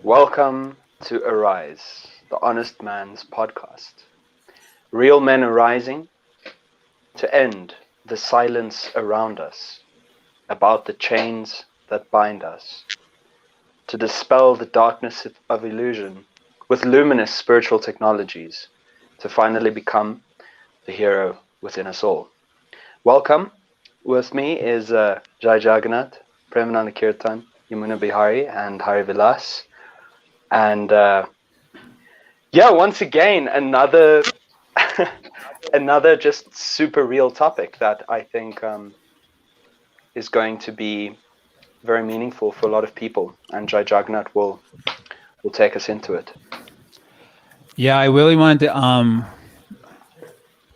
Welcome to Arise, the Honest Man's podcast. Real men arising to end the silence around us about the chains that bind us, to dispel the darkness of illusion with luminous spiritual technologies, to finally become the hero within us all. Welcome. With me is Jai Jagannath, Premananda Kirtan, Yamuna Bihari, and Hari Vilas. And once again, another just super real topic that I think is going to be very meaningful for a lot of people. And Jai Jagannath will take us into it. Yeah, I really wanted to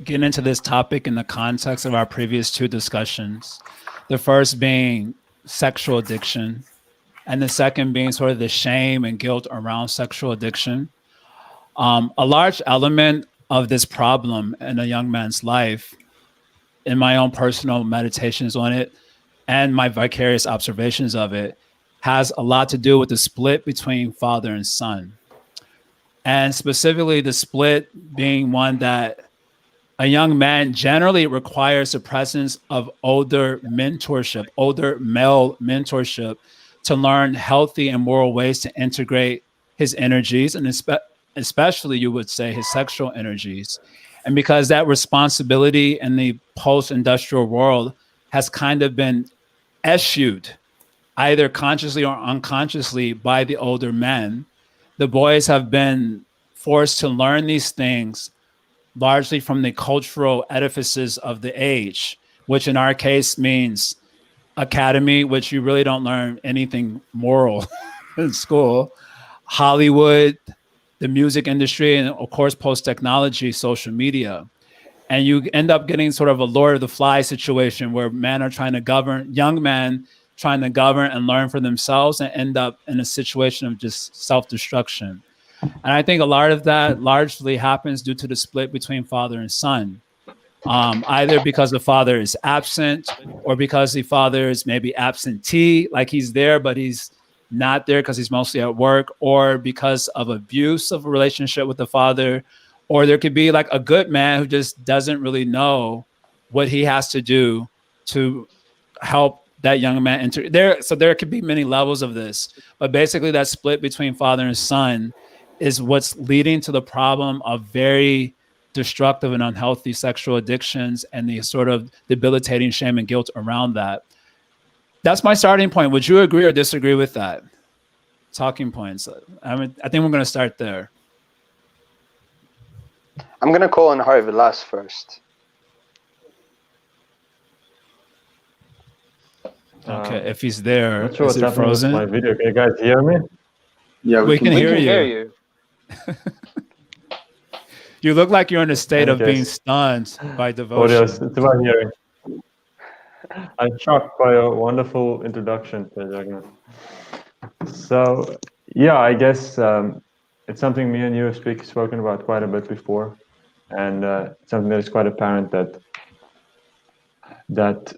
get into this topic in the context of our previous two discussions. The first being sexual addiction, and the second being sort of the shame and guilt around sexual addiction. A large element of this problem in a young man's life, in my own personal meditations on it and my vicarious observations of it, has a lot to do with the split between father and son. And specifically the split being one that a young man generally requires the presence of older mentorship, older male mentorship, to learn healthy and moral ways to integrate his energies, and especially, you would say, his sexual energies. And because that responsibility in the post-industrial world has kind of been eschewed, either consciously or unconsciously, by the older men, the boys have been forced to learn these things largely from the cultural edifices of the age, which in our case means academy, which you really don't learn anything moral in school, Hollywood, the music industry, and of course, post-technology, social media. And you end up getting sort of a Lord of the Flies situation where men are trying to govern, young men trying to govern and learn for themselves, and end up in a situation of just self-destruction. And I think a lot of that largely happens due to the split between father and son. Either because the father is absent, or because the father is maybe absentee, like he's there, but he's not there because he's mostly at work, or because of abuse of a relationship with the father, or there could be like a good man who just doesn't really know what he has to do to help that young man enter there. So there could be many levels of this, but basically that split between father and son is what's leading to the problem of very destructive and unhealthy sexual addictions and the sort of debilitating shame and guilt around that. That's my starting point. Would you agree or disagree with that? Talking points. I think we're going to start there. I'm going to call on Hari Vilas first. Okay, if he's there, not sure is it frozen? With my video. Can you guys hear me? Yeah, we can hear you. You look like you're in a state of being stunned by devotion. It's about hearing. I'm shocked by a wonderful introduction, Jagannath. So, yeah, I guess it's something me and you have spoken about quite a bit before, and something that is quite apparent that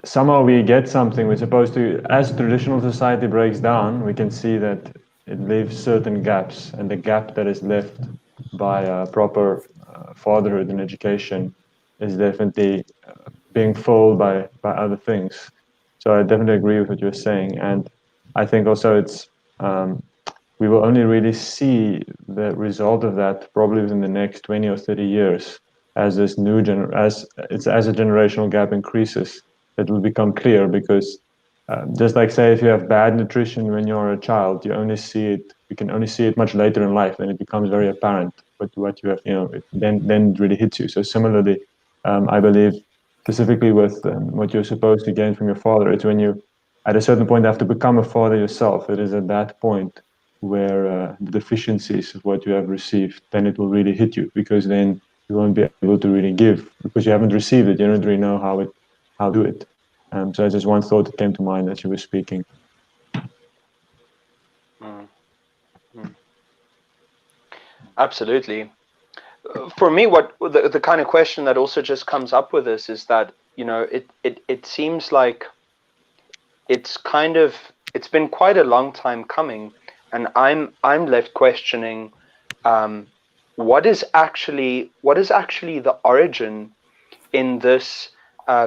somehow we get something we're supposed to, as traditional society breaks down, we can see that it leaves certain gaps, and the gap that is left by proper fatherhood and education is definitely being filled by other things. So I definitely agree with what you're saying, and I think also it's we will only really see the result of that probably within the next 20 or 30 years, as this as a generational gap increases. It will become clear, because just like, say, if you have bad nutrition when you're a child, you can only see it much later in life, and it becomes very apparent what you have, then it really hits you. So similarly, I believe specifically with what you're supposed to gain from your father, it's when you, at a certain point, have to become a father yourself. It is at that point where the deficiencies of what you have received, then it will really hit you, because then you won't be able to really give, because you haven't received it. You don't really know how to do it. So that's just one thought that came to mind as you were speaking. Absolutely. For me, what the kind of question that also just comes up with this is that, it seems like it's been quite a long time coming, and I'm left questioning, what is actually the origin in this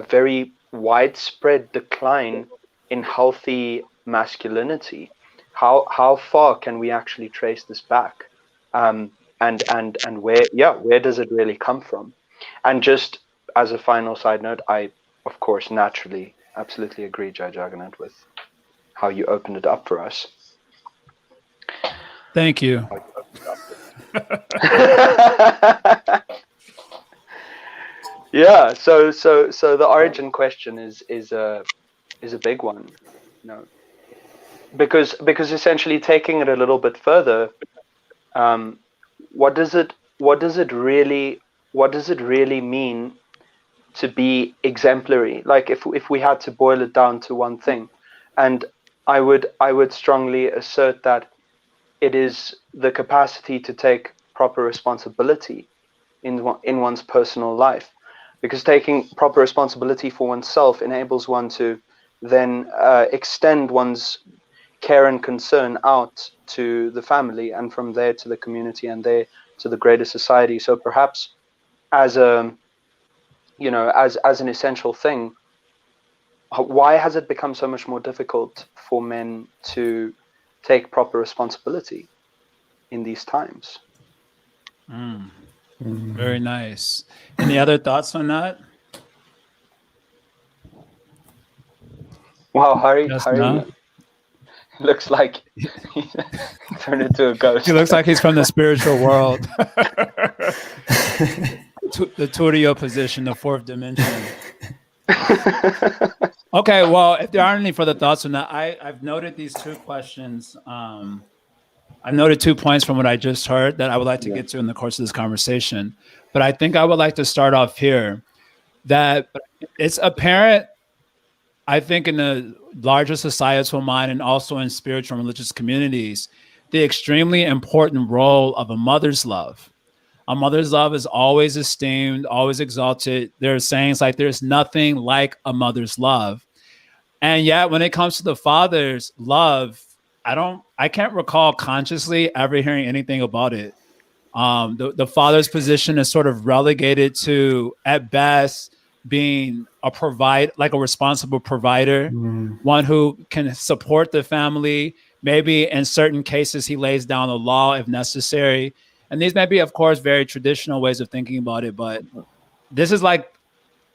very widespread decline in healthy masculinity? How far can we actually trace this back? And where does it really come from? And just as a final side note, I of course naturally absolutely agree, Jai Jagannath, with how you opened it up for us. Thank you. Yeah, so the origin question is a big one, you know, because essentially taking it a little bit further, what does it really mean to be exemplary? Like if we had to boil it down to one thing, and I would strongly assert that it is the capacity to take proper responsibility in one's personal life, because taking proper responsibility for oneself enables one to then extend one's care and concern out to the family, and from there to the community, and there to the greater society. So perhaps as a as an essential thing, why has it become so much more difficult for men to take proper responsibility in these times? Very nice. Any other thoughts on that? Wow, Hari No? looks like he turned into a ghost. He looks like he's from the spiritual world. The Turiyo position, the fourth dimension. Okay, well, if there aren't any further thoughts on that, I've noted these two questions. I've noted 2 points from what I just heard that I would like to get to in the course of this conversation. But I think I would like to start off here that it's apparent, I think, in the larger societal mind and also in spiritual and religious communities, the extremely important role of a mother's love. A mother's love is always esteemed, always exalted. There are sayings like there's nothing like a mother's love. And yet when it comes to the father's love, I can't recall consciously ever hearing anything about it. The father's position is sort of relegated to, at best, being like a responsible provider, one who can support the family. Maybe in certain cases, he lays down the law if necessary. And these may be, of course, very traditional ways of thinking about it. But this is like,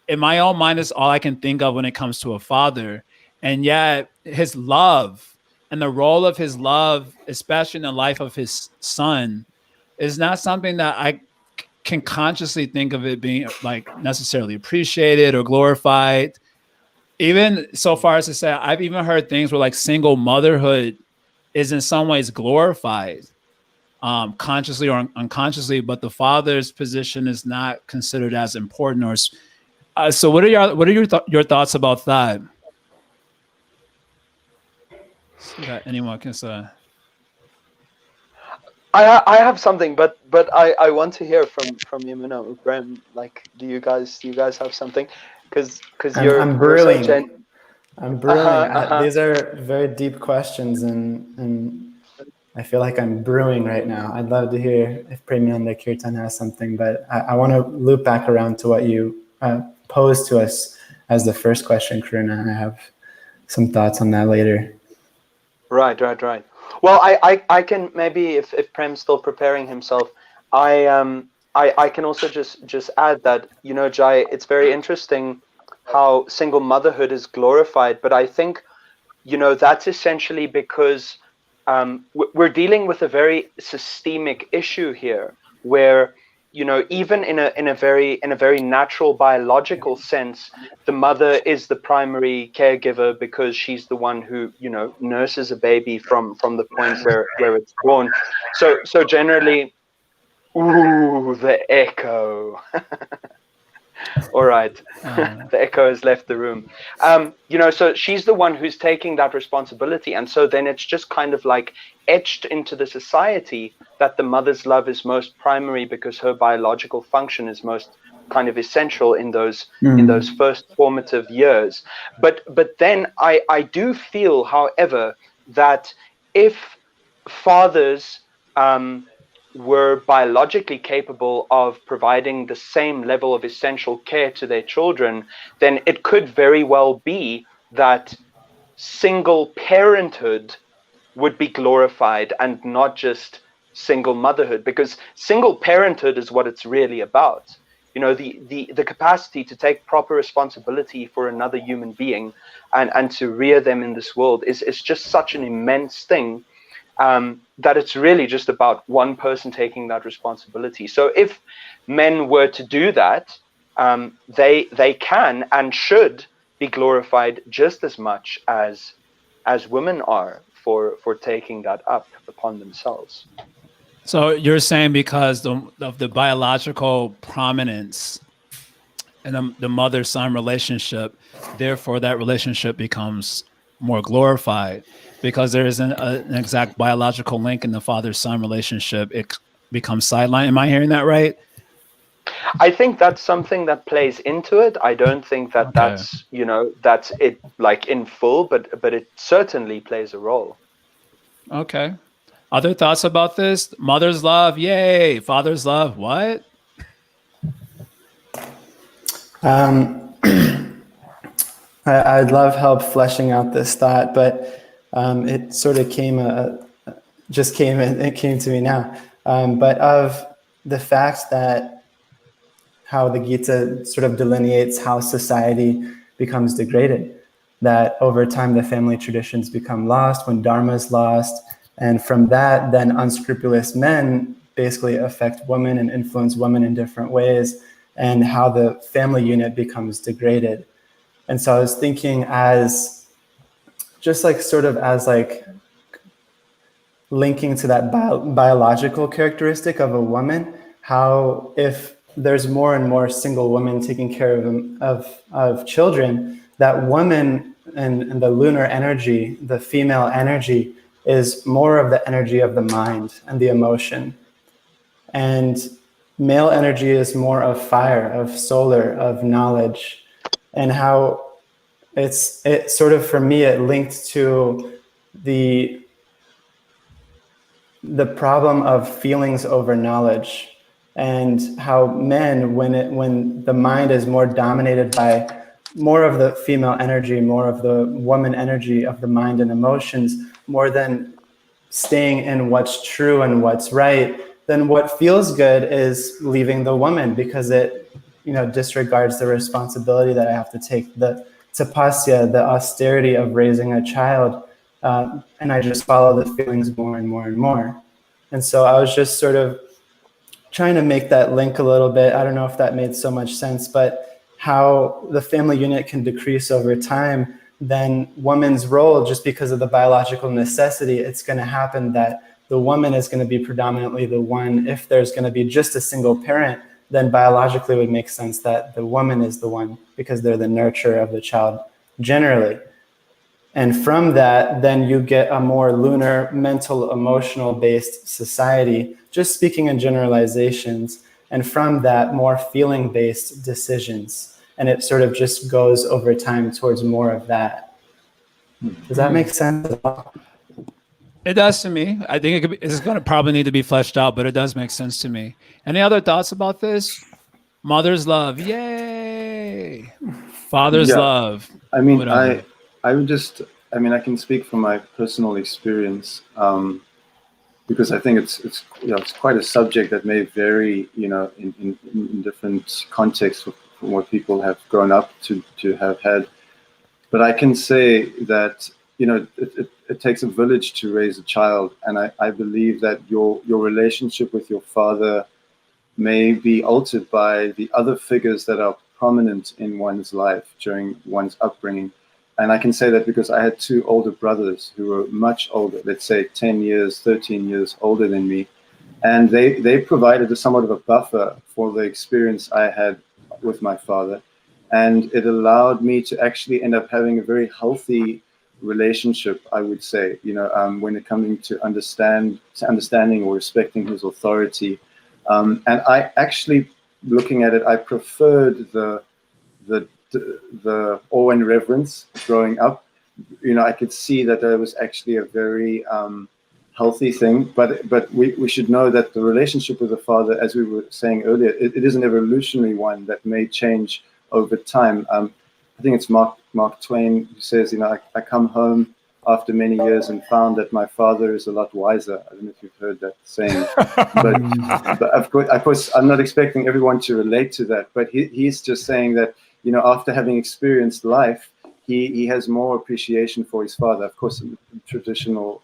in my own mind, is all I can think of when it comes to a father. And yet his love and the role of his love, especially in the life of his son, is not something that I can consciously think of it being like necessarily appreciated or glorified. Even so far as to say, I've even heard things where like single motherhood is in some ways glorified, consciously or unconsciously, but the father's position is not considered as important. Or so, what are your thoughts about that? So that anyone can say. I have something, but I want to hear from you, Graham. Like, do you guys have something? Because I'm brewing. So I'm brewing. These are very deep questions, and I feel like I'm brewing right now. I'd love to hear if Premianda Kirtan has something, but I want to loop back around to what you posed to us as the first question, Karuna. I have some thoughts on that later. Right. Well, I can maybe, if Prem's still preparing himself, I can also just add that, Jai, it's very interesting how single motherhood is glorified, but I think, that's essentially because we're dealing with a very systemic issue here, where even in a very natural biological sense, the mother is the primary caregiver because she's the one who nurses a baby from the point where it's born. So generally, ooh, the echo. All right, the echo has left the room. So she's the one who's taking that responsibility, and so then it's just kind of like etched into the society that the mother's love is most primary because her biological function is most kind of essential in those first formative years. But then I do feel, however, that if fathers were biologically capable of providing the same level of essential care to their children, then it could very well be that single parenthood would be glorified and not just single motherhood, because single parenthood is what it's really about. You know, the capacity to take proper responsibility for another human being and to rear them in this world is just such an immense thing, that it's really just about one person taking that responsibility. So if men were to do that, they can and should be glorified just as much as women are for taking that up upon themselves. So you're saying because of the biological prominence and the mother-son relationship, therefore that relationship becomes more glorified because there isn't an exact biological link in the father-son relationship. It becomes sidelined. Am I hearing that right? I think that's something that plays into it. I don't think that that's, you know, that's it like in full, but it certainly plays a role. Okay. Other thoughts about this? Mother's love, yay. Father's love, what? I'd love help fleshing out this thought, but it sort of came to me now. But of the fact that how the Gita sort of delineates how society becomes degraded, that over time the family traditions become lost when dharma is lost, and from that then unscrupulous men basically affect women and influence women in different ways, and how the family unit becomes degraded. And so I was thinking as just like sort of as like linking to that biological characteristic of a woman, how if there's more and more single women taking care of children, that woman and the lunar energy, the female energy, is more of the energy of the mind and the emotion. And male energy is more of fire, of solar, of knowledge, and how it sort of, for me, it linked to the problem of feelings over knowledge, and how men, when the mind is more dominated by more of the female energy, more of the woman energy of the mind and emotions, more than staying in what's true and what's right, then what feels good is leaving the woman, because it, you know, disregards the responsibility that I have to take, the tapasya, the austerity of raising a child, and I just follow the feelings more and more and more. And so I was just sort of trying to make that link a little bit. I don't know if that made so much sense, but how the family unit can decrease over time, then woman's role, just because of the biological necessity, it's going to happen that the woman is going to be predominantly the one. If there's going to be just a single parent, then biologically it would make sense that the woman is the one, because they're the nurturer of the child generally. And from that, then you get a more lunar, mental, emotional based society, just speaking in generalizations. And from that, more feeling based decisions. And it sort of just goes over time towards more of that. Does that make sense at all? It does to me. I think it's going to probably need to be fleshed out, but it does make sense to me. Any other thoughts about this? Mother's love, yay! Father's love. I mean, whatever. I would just, I mean, I can speak from my personal experience, because I think it's you know, it's quite a subject that may vary, you know, in different contexts from what people have grown up to have had. But I can say that, you know, it takes a village to raise a child, and I believe that your relationship with your father may be altered by the other figures that are prominent in one's life during one's upbringing. And I can say that because I had two older brothers who were much older, let's say 10 years, 13 years older than me. And they provided somewhat of a buffer for the experience I had with my father. And it allowed me to actually end up having a very healthy relationship, I would say, you know, when it coming to understanding or respecting his authority. And I actually, looking at it, I preferred the awe and reverence growing up. You know, I could see that there was actually a very healthy thing, but we should know that the relationship with the father, as we were saying earlier, it is an evolutionary one that may change over time. I think it's Mark Twain who says, I come home after many years and found that my father is a lot wiser. I don't know if you've heard that saying, but of course, I'm not expecting everyone to relate to that. But he's just saying that, after having experienced life, he has more appreciation for his father. Of course, in the traditional,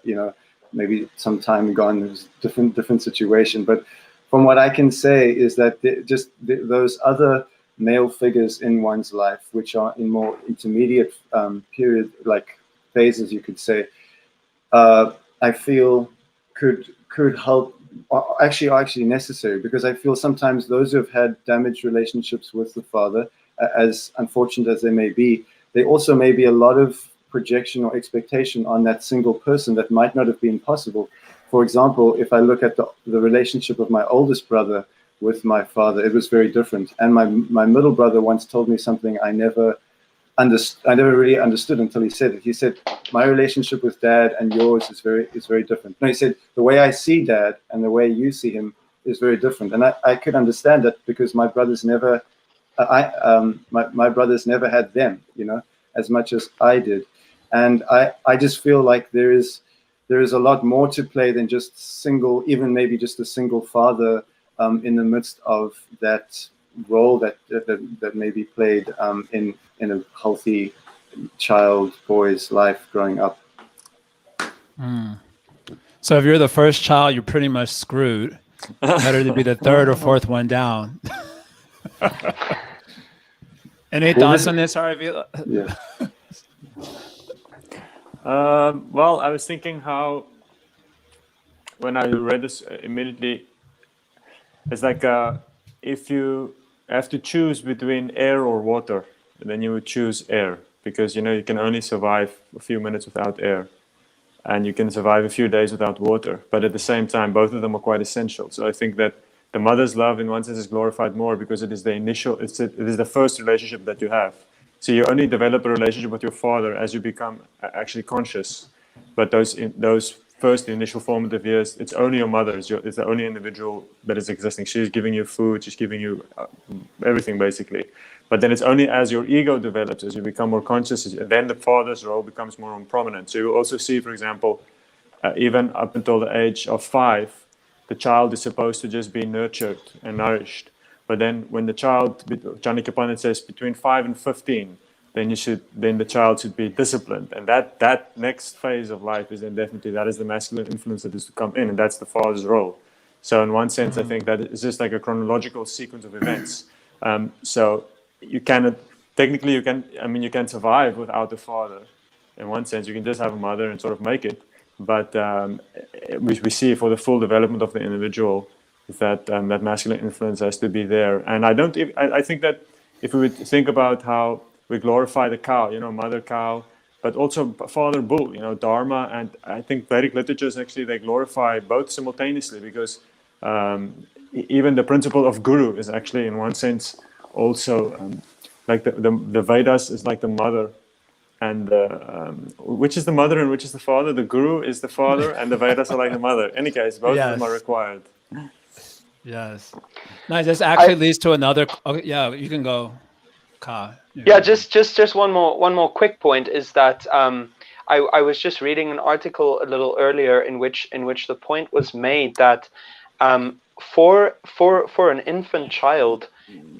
maybe some time gone, there's different situation. But from what I can say is that those other male figures in one's life, which are in more intermediate period, like phases, you could say, I feel could help, are actually necessary, because I feel sometimes those who have had damaged relationships with the father, as unfortunate as they may be, they also may be a lot of projection or expectation on that single person that might not have been possible. For example, if I look at the relationship of my oldest brother with my father, it was very different. And my middle brother once told me something I never really understood until he said it. He said, my relationship with dad and yours is very different. No, he said, the way I see dad and the way you see him is very different. And I could understand that, because my brothers never, my brothers never had them, as much as I did. And I just feel like there is a lot more to play than just even maybe just a single father in the midst of that role that may be played in a healthy boy's life growing up. So if you're the first child, you're pretty much screwed. Better to be the third or fourth one down. Any thoughts on this, Harvey? Yeah. Well, I was thinking how, when I read this immediately, it's like if you have to choose between air or water, then you would choose air, because you can only survive a few minutes without air, and you can survive a few days without water. But at the same time, both of them are quite essential. So I think that the mother's love, in one sense, is glorified more because it is it is the first relationship that you have. So you only develop a relationship with your father as you become actually conscious. But those first initial formative years, it's only your mother. It's the only individual that is existing. She's giving you food. She's giving you everything, basically. But then it's only as your ego develops, as you become more conscious, then the father's role becomes more prominent. So you also see, for example, even up until the age of 5, the child is supposed to just be nurtured and nourished. But then when the child, Johnny Kapanen says, between 5 and 15, then the child should be disciplined. And that next phase of life is then definitely, that is the masculine influence that is to come in, and that's the father's role. So in one sense, I think that it's just like a chronological sequence of events. So you cannot, technically you can survive without the father. In one sense, you can just have a mother and sort of make it. But we see for the full development of the individual that that masculine influence has to be there. And I think that if we would think about how we glorify the cow, mother cow, but also father bull, dharma, and I think Vedic literatures actually, they glorify both simultaneously, because even the principle of guru is actually in one sense also like the Vedas is like the mother. And which is the mother and which is the father? The guru is the father, and the Vedas are like the mother. In any case, both of them are required. Yes. Nice. This actually leads to another. Okay, yeah, you can go, Ka. Yeah, just one more quick point is that I was just reading an article a little earlier in which the point was made that for an infant child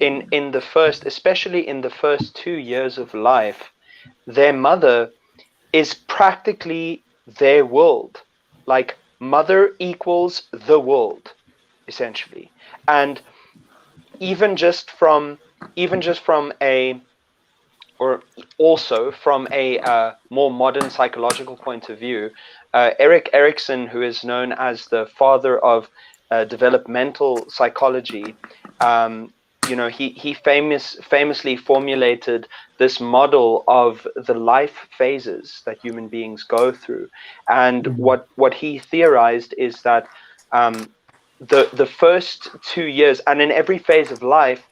in the first, especially in the first 2 years of life, their mother is practically their world. Like, mother equals the world, essentially. And even just from a, or also from a more modern psychological point of view, Erik Erikson, who is known as the father of developmental psychology, he famously formulated this model of the life phases that human beings go through. And what he theorized is that the first 2 years, and in every phase of life,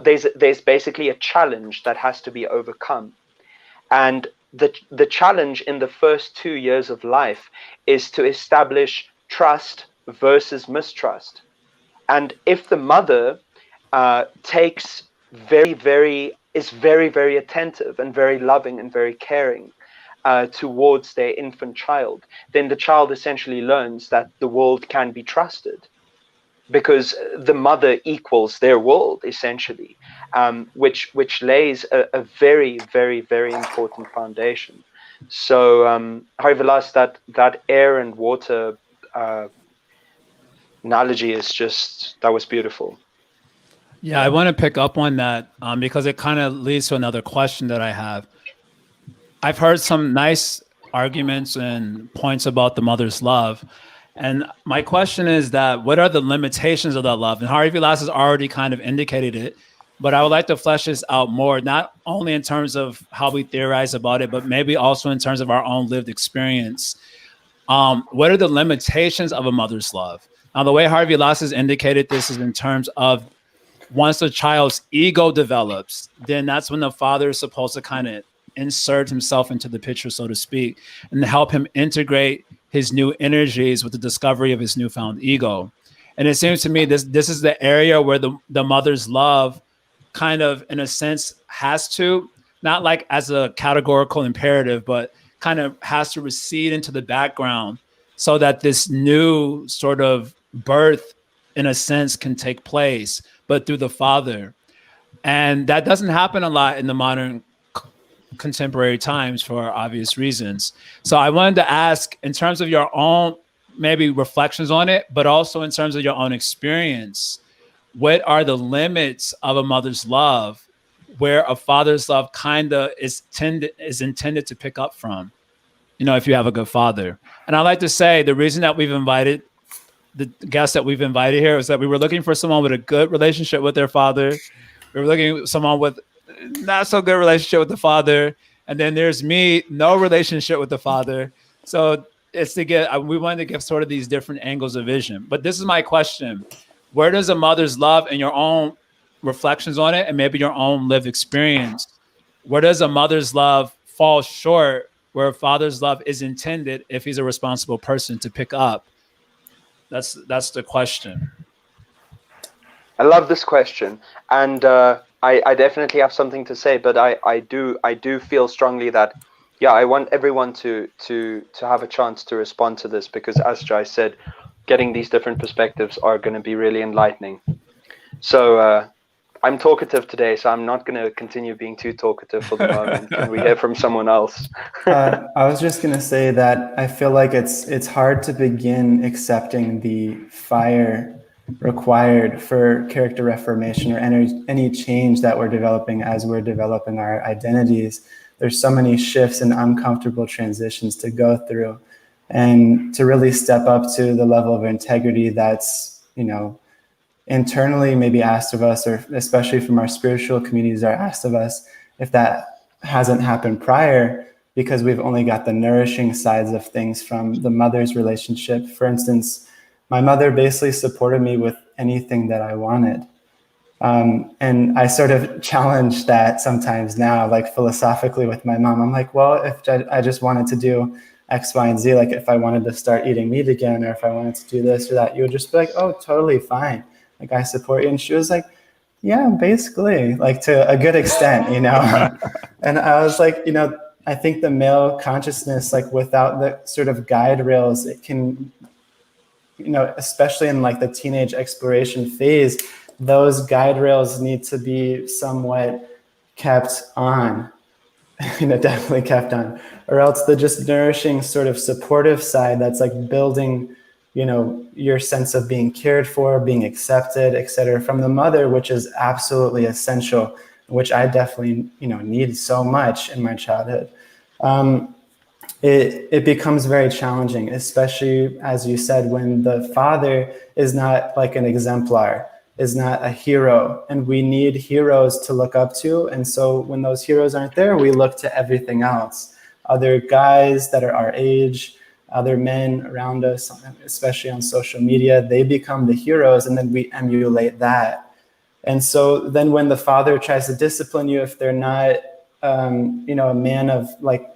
there's basically a challenge that has to be overcome. And the challenge in the first 2 years of life is to establish trust versus mistrust. And if the mother is very, very attentive and very loving and very caring towards their infant child, then the child essentially learns that the world can be trusted, because the mother equals their world essentially, which lays a very, very, very important foundation. So however, last that air and water analogy is just, that was beautiful. Yeah, I want to pick up on that because it kind of leads to another question that I have. I've heard some nice arguments and points about the mother's love. And my question is that what are the limitations of that love? And Harvey Vilas has already kind of indicated it, but I would like to flesh this out more, not only in terms of how we theorize about it, but maybe also in terms of our own lived experience. What are the limitations of a mother's love? Now, the way Harvey Vilas has indicated this is in terms of once the child's ego develops, then that's when the father is supposed to kind of insert himself into the picture, so to speak, and help him integrate his new energies with the discovery of his newfound ego. And it seems to me this is the area where the mother's love kind of, in a sense, has to, not like as a categorical imperative, but kind of has to recede into the background so that this new sort of birth, in a sense, can take place, but through the father. And that doesn't happen a lot in the modern contemporary times for obvious reasons. So I wanted to ask, in terms of your own maybe reflections on it, but also in terms of your own experience, what are the limits of a mother's love where a father's love kind of is intended to pick up from, if you have a good father? And I like to say the reason that we've invited the guests that we've invited here is that we were looking for someone with a good relationship with their father. We were looking for someone with not so good relationship with the father. And then there's me, no relationship with the father. So it's we wanted to give sort of these different angles of vision. But this is my question. Where does a mother's love, and your own reflections on it, and maybe your own lived experience, where does a mother's love fall short where a father's love is intended if he's a responsible person to pick up? That's the question. I love this question, and I definitely have something to say, but I do feel strongly that, yeah, I want everyone to have a chance to respond to this, because as Jai said, getting these different perspectives are going to be really enlightening. So I'm talkative today, so I'm not going to continue being too talkative for the moment. Can we hear from someone else? I was just going to say that I feel like it's hard to begin accepting the fire required for character reformation or any change that we're developing as we're developing our identities. There's so many shifts and uncomfortable transitions to go through, and to really step up to the level of integrity that's, internally maybe asked of us, or especially from our spiritual communities are asked of us, if that hasn't happened prior, because we've only got the nourishing sides of things from the mother's relationship. For instance, my mother basically supported me with anything that I wanted. And I sort of challenge that sometimes now, like philosophically with my mom. I'm like, well, if I just wanted to do X, Y, and Z, like if I wanted to start eating meat again, or if I wanted to do this or that, you would just be like, oh, totally fine. Like, I support you. And she was like, yeah, basically, like to a good extent, And I was like, I think the male consciousness, like without the sort of guide rails, it can, especially in like the teenage exploration phase, those guide rails need to be somewhat kept on, definitely kept on, or else the just nourishing sort of supportive side that's like building, your sense of being cared for, being accepted, etc., from the mother, which is absolutely essential, which I definitely, need so much in my childhood. It becomes very challenging, especially, as you said, when the father is not like an exemplar, is not a hero, and we need heroes to look up to. And so when those heroes aren't there, we look to everything else. Other guys that are our age, other men around us, especially on social media, they become the heroes, and then we emulate that. And so then when the father tries to discipline you, if they're not, a man of like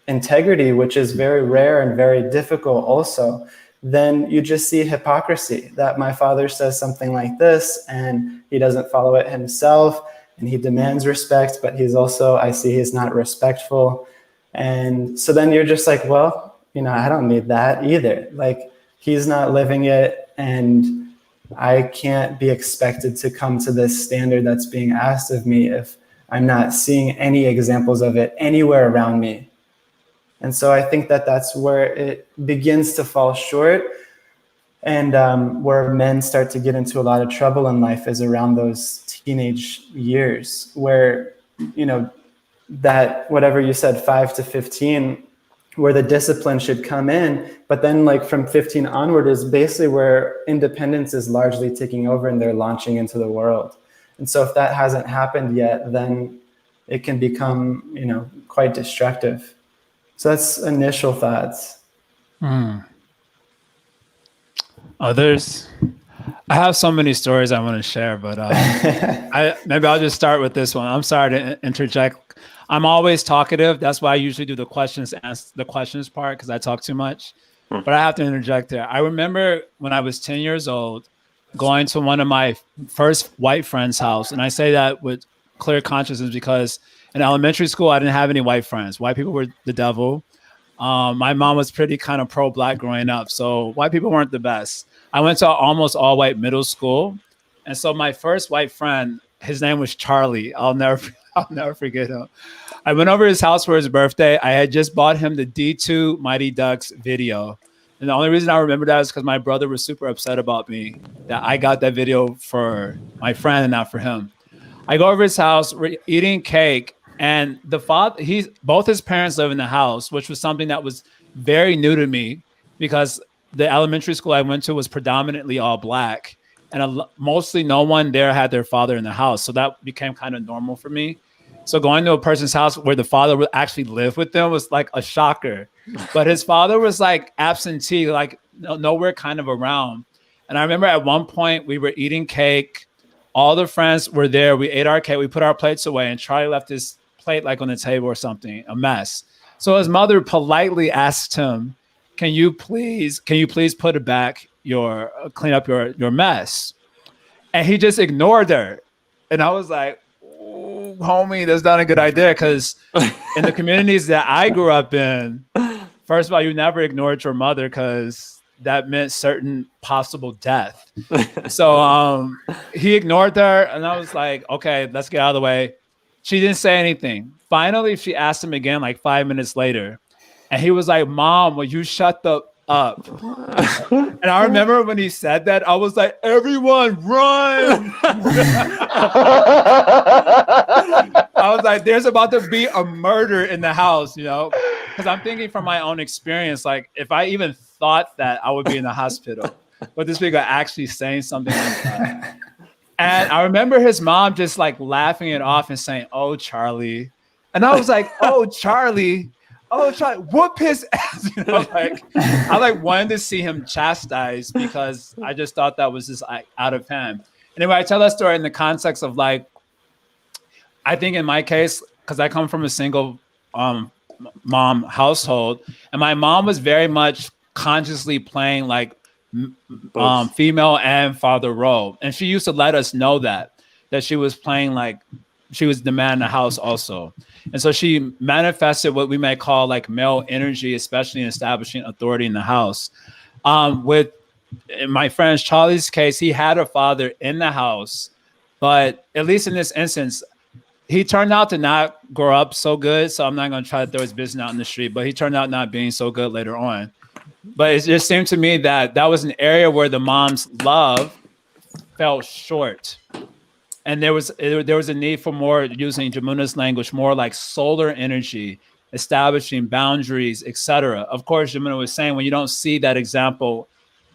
integrity, which is very rare and very difficult also, then you just see hypocrisy, that my father says something like this and he doesn't follow it himself, and he demands respect, but I see he's not respectful. And so then you're just like, well, I don't need that either. Like, he's not living it, and I can't be expected to come to this standard that's being asked of me if I'm not seeing any examples of it anywhere around me. And so I think that that's where it begins to fall short, and where men start to get into a lot of trouble in life is around those teenage years, where, that whatever you said, 5 to 15, where the discipline should come in. But then like from 15 onward is basically where independence is largely taking over and they're launching into the world. And so if that hasn't happened yet, then it can become, quite destructive. So that's initial thoughts. Others? I have so many stories I want to share, but maybe I'll just start with this one. I'm sorry to interject. I'm always talkative. That's why I usually do the questions part, because I talk too much. But I have to interject there. I remember when I was 10 years old, going to one of my first white friends' house. And I say that with clear consciousness because in elementary school, I didn't have any white friends. White people were the devil. My mom was pretty kind of pro-Black growing up, so white people weren't the best. I went to almost all-white middle school, and so my first white friend, his name was Charlie. I'll never forget him. I went over to his house for his birthday. I had just bought him the D2 Mighty Ducks video, and the only reason I remember that is because my brother was super upset about me that I got that video for my friend and not for him. I go over his house, we're eating cake. And the father, both his parents live in the house, which was something that was very new to me because the elementary school I went to was predominantly all Black, and mostly no one there had their father in the house. So that became kind of normal for me. So going to a person's house where the father would actually live with them was like a shocker. But his father was like absentee, like nowhere kind of around. And I remember at one point we were eating cake. All the friends were there. We ate our cake. We put our plates away, and Charlie left his plate like on the table or something, a mess. So his mother politely asked him, can you please put it back, clean up your mess? And he just ignored her. And I was like, homie, that's not a good idea, because in the communities that I grew up in, first of all, you never ignored your mother because that meant certain possible death. So he ignored her, and I was like, okay, let's get out of the way. She didn't say anything. Finally, she asked him again like 5 minutes later. And he was like, Mom, will you shut the up? And I remember when he said that, I was like, everyone run. I was like, there's about to be a murder in the house, because I'm thinking from my own experience, like if I even thought that, I would be in the hospital. But this people actually saying something like that. And I remember his mom just like laughing it off and saying, oh, Charlie. And I was like, oh, Charlie, whoop his ass. I wanted to see him chastised because I just thought that was just out of hand. Anyway, I tell that story in the context of like, I think in my case, because I come from a single mom household, and my mom was very much consciously playing like female and father role, and she used to let us know that she was playing like she was the man in the house also. And so she manifested what we might call like male energy, especially in establishing authority in the house. With in my friend Charlie's case, he had a father in the house, but at least in this instance, he turned out to not grow up so good. So I'm not going to try to throw his business out in the street, but he turned out not being so good later on. But it just seemed to me that was an area where the mom's love fell short. And there was a need for more, using Jamuna's language, more like solar energy, establishing boundaries, etc. Of course, Jamuna was saying when you don't see that example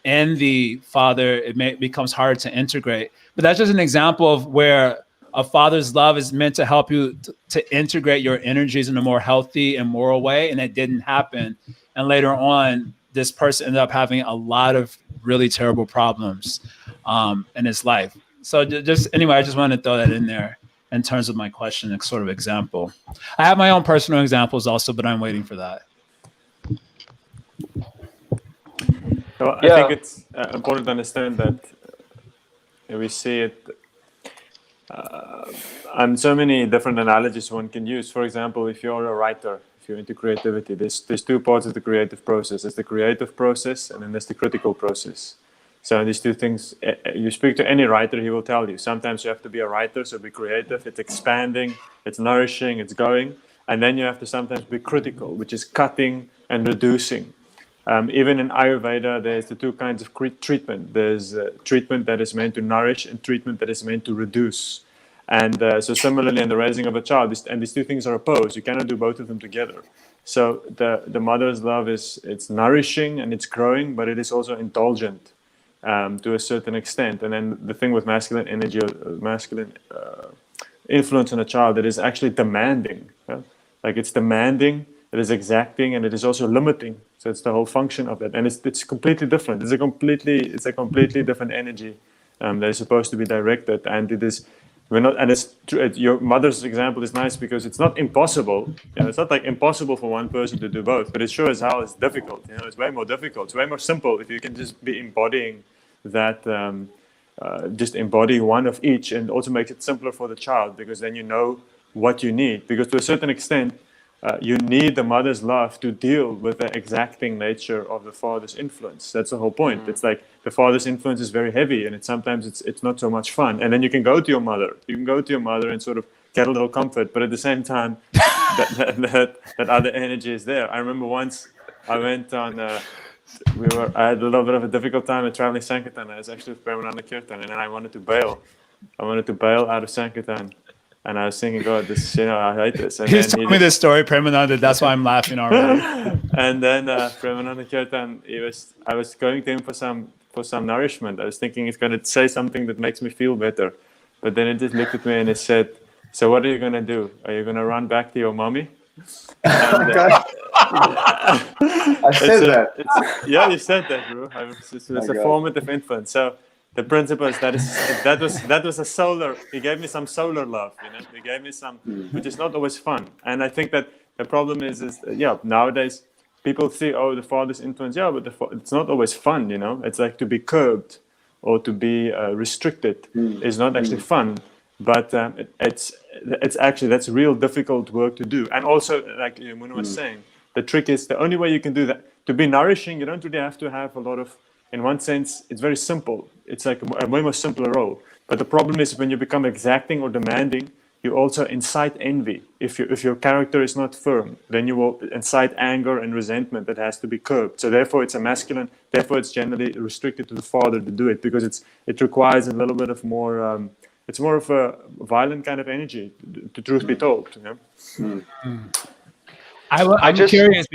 in the father, it becomes hard to integrate. But that's just an example of where a father's love is meant to help you to integrate your energies in a more healthy and moral way, and it didn't happen. And later on, this person ended up having a lot of really terrible problems in his life. So just anyway, I just wanted to throw that in there. in terms of my question and sort of example. I have my own personal examples also, but I'm waiting for that. So I Yeah. think it's important to understand that we see it and so many different analogies one can use. For example, if you're a writer, if you're into creativity, there's two parts of the creative process. There's the creative process, and then there's the critical process. So these two things, you speak to any writer, he will tell you. Sometimes you have to be a writer, so be creative. It's expanding, it's nourishing, it's going. And then you have to sometimes be critical, which is cutting and reducing. Even in Ayurveda, there's the two kinds of treatment. There's treatment that is meant to nourish and treatment that is meant to reduce. And so similarly in the raising of a child, these two things are opposed. You cannot do both of them together. So the mother's love it's nourishing and it's growing, but it is also indulgent to a certain extent. And then the thing with masculine energy, masculine influence on a child, that is actually demanding. Like it's demanding, it is exacting, and it is also limiting. So it's the whole function of that, and it's completely different. It's a completely different energy that is supposed to be directed, and it is. We're not, and it's your mother's example is nice because it's not impossible. It's not like impossible for one person to do both, but it sure as hell is difficult. It's way more difficult. It's way more simple if you can just be embodying that. Just embody one of each, and also makes it simpler for the child because then you know what you need. Because to a certain extent, you need the mother's love to deal with the exacting nature of the father's influence. That's the whole point. It's like the father's influence is very heavy, and sometimes it's not so much fun. And then you can go to your mother. You can go to your mother and sort of get a little comfort, but at the same time, that other energy is there. I remember once I went on. I had a little bit of a difficult time at traveling Sankirtan. I was actually with Premananda Kirtan, and then I wanted to bail. I wanted to bail out of Sankirtan. And I was thinking, God, this, I hate this. And He's told me this story, Premananda. That's why I'm laughing already. And then Premananda Kirtan, I was going to him for some nourishment. I was thinking he's going to say something that makes me feel better. But then he just looked at me and he said, so what are you going to do? Are you going to run back to your mommy? And, I said that. Yeah, you said that, bro. It's a formative influence. So the principle is that was a solar. He gave me some solar love, He gave me some, which is not always fun. And I think that the problem is nowadays people see, oh, the father's influence, but it's not always fun, It's like to be curbed or to be restricted is not actually fun. But it's actually, that's real difficult work to do. And also, like Muna was saying, the trick is the only way you can do that, to be nourishing, you don't really have to have a lot of, in one sense, it's very simple. It's like a way more simpler role. But the problem is when you become exacting or demanding, you also incite envy. If your character is not firm, then you will incite anger and resentment that has to be curbed. So therefore it's a masculine, therefore it's generally restricted to the father to do it because it requires a little bit of more, it's more of a violent kind of energy, to truth be told. I'm curious,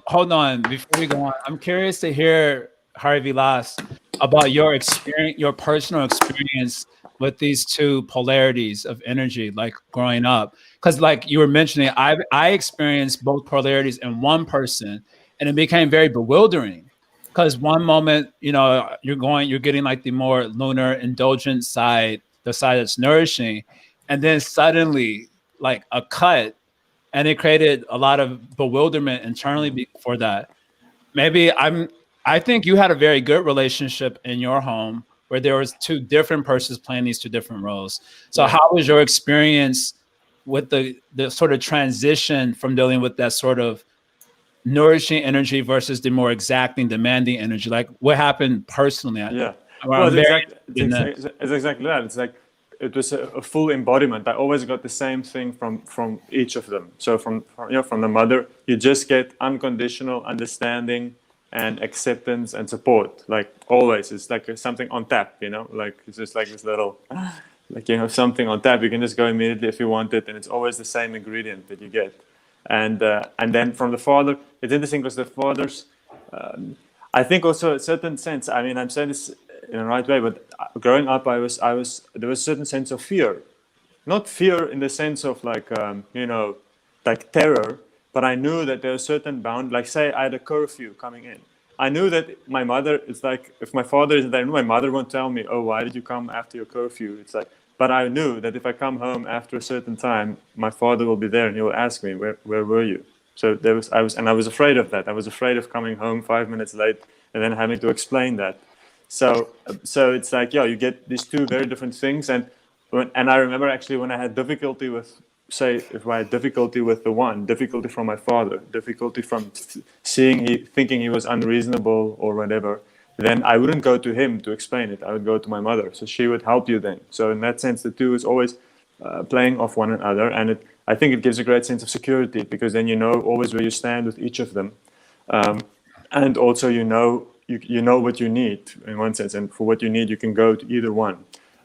hold on, before we go on, I'm curious to hear, Hari Vilas, about your experience, your personal experience with these two polarities of energy, like growing up. Because like you were mentioning, I experienced both polarities in one person, and it became very bewildering. Because one moment, you're getting like the more lunar indulgent side, the side that's nourishing, and then suddenly like a cut, and it created a lot of bewilderment internally for that. I think you had a very good relationship in your home where there was two different persons playing these two different roles. So how was your experience with the sort of transition from dealing with that sort of nourishing energy versus the more exacting, demanding energy? Like what happened personally? It's exactly that. It's like it was a full embodiment. I always got the same thing from each of them. So from the mother, you just get unconditional understanding and acceptance and support. Like always, it's like something on tap. Like it's just like this little, like you have something on tap. You can just go immediately if you want it, and it's always the same ingredient that you get. And then from the father, it's interesting because the fathers, I think also a certain sense. I mean, I'm saying this in the right way, but growing up, there was a certain sense of fear, not fear in the sense of like like terror, but I knew that there was certain bound. Like say I had a curfew coming in, I knew that my mother. It's like if my father is there, my mother won't tell me, "Oh, why did you come after your curfew?" It's like, But I knew that if I come home after a certain time, my father will be there and he will ask me, where were you? So I was afraid of that. I was afraid of coming home 5 minutes late and then having to explain that. So it's like, you get these two very different things. And I remember actually when I had difficulty with, say, if I had difficulty with the one, difficulty from my father, difficulty from thinking he was unreasonable or whatever, then I wouldn't go to him to explain it. I would go to my mother. So she would help you then. So in that sense, the two is always playing off one another. And I think it gives a great sense of security, because then you know always where you stand with each of them. And also you know what you need in one sense. And for what you need, you can go to either one.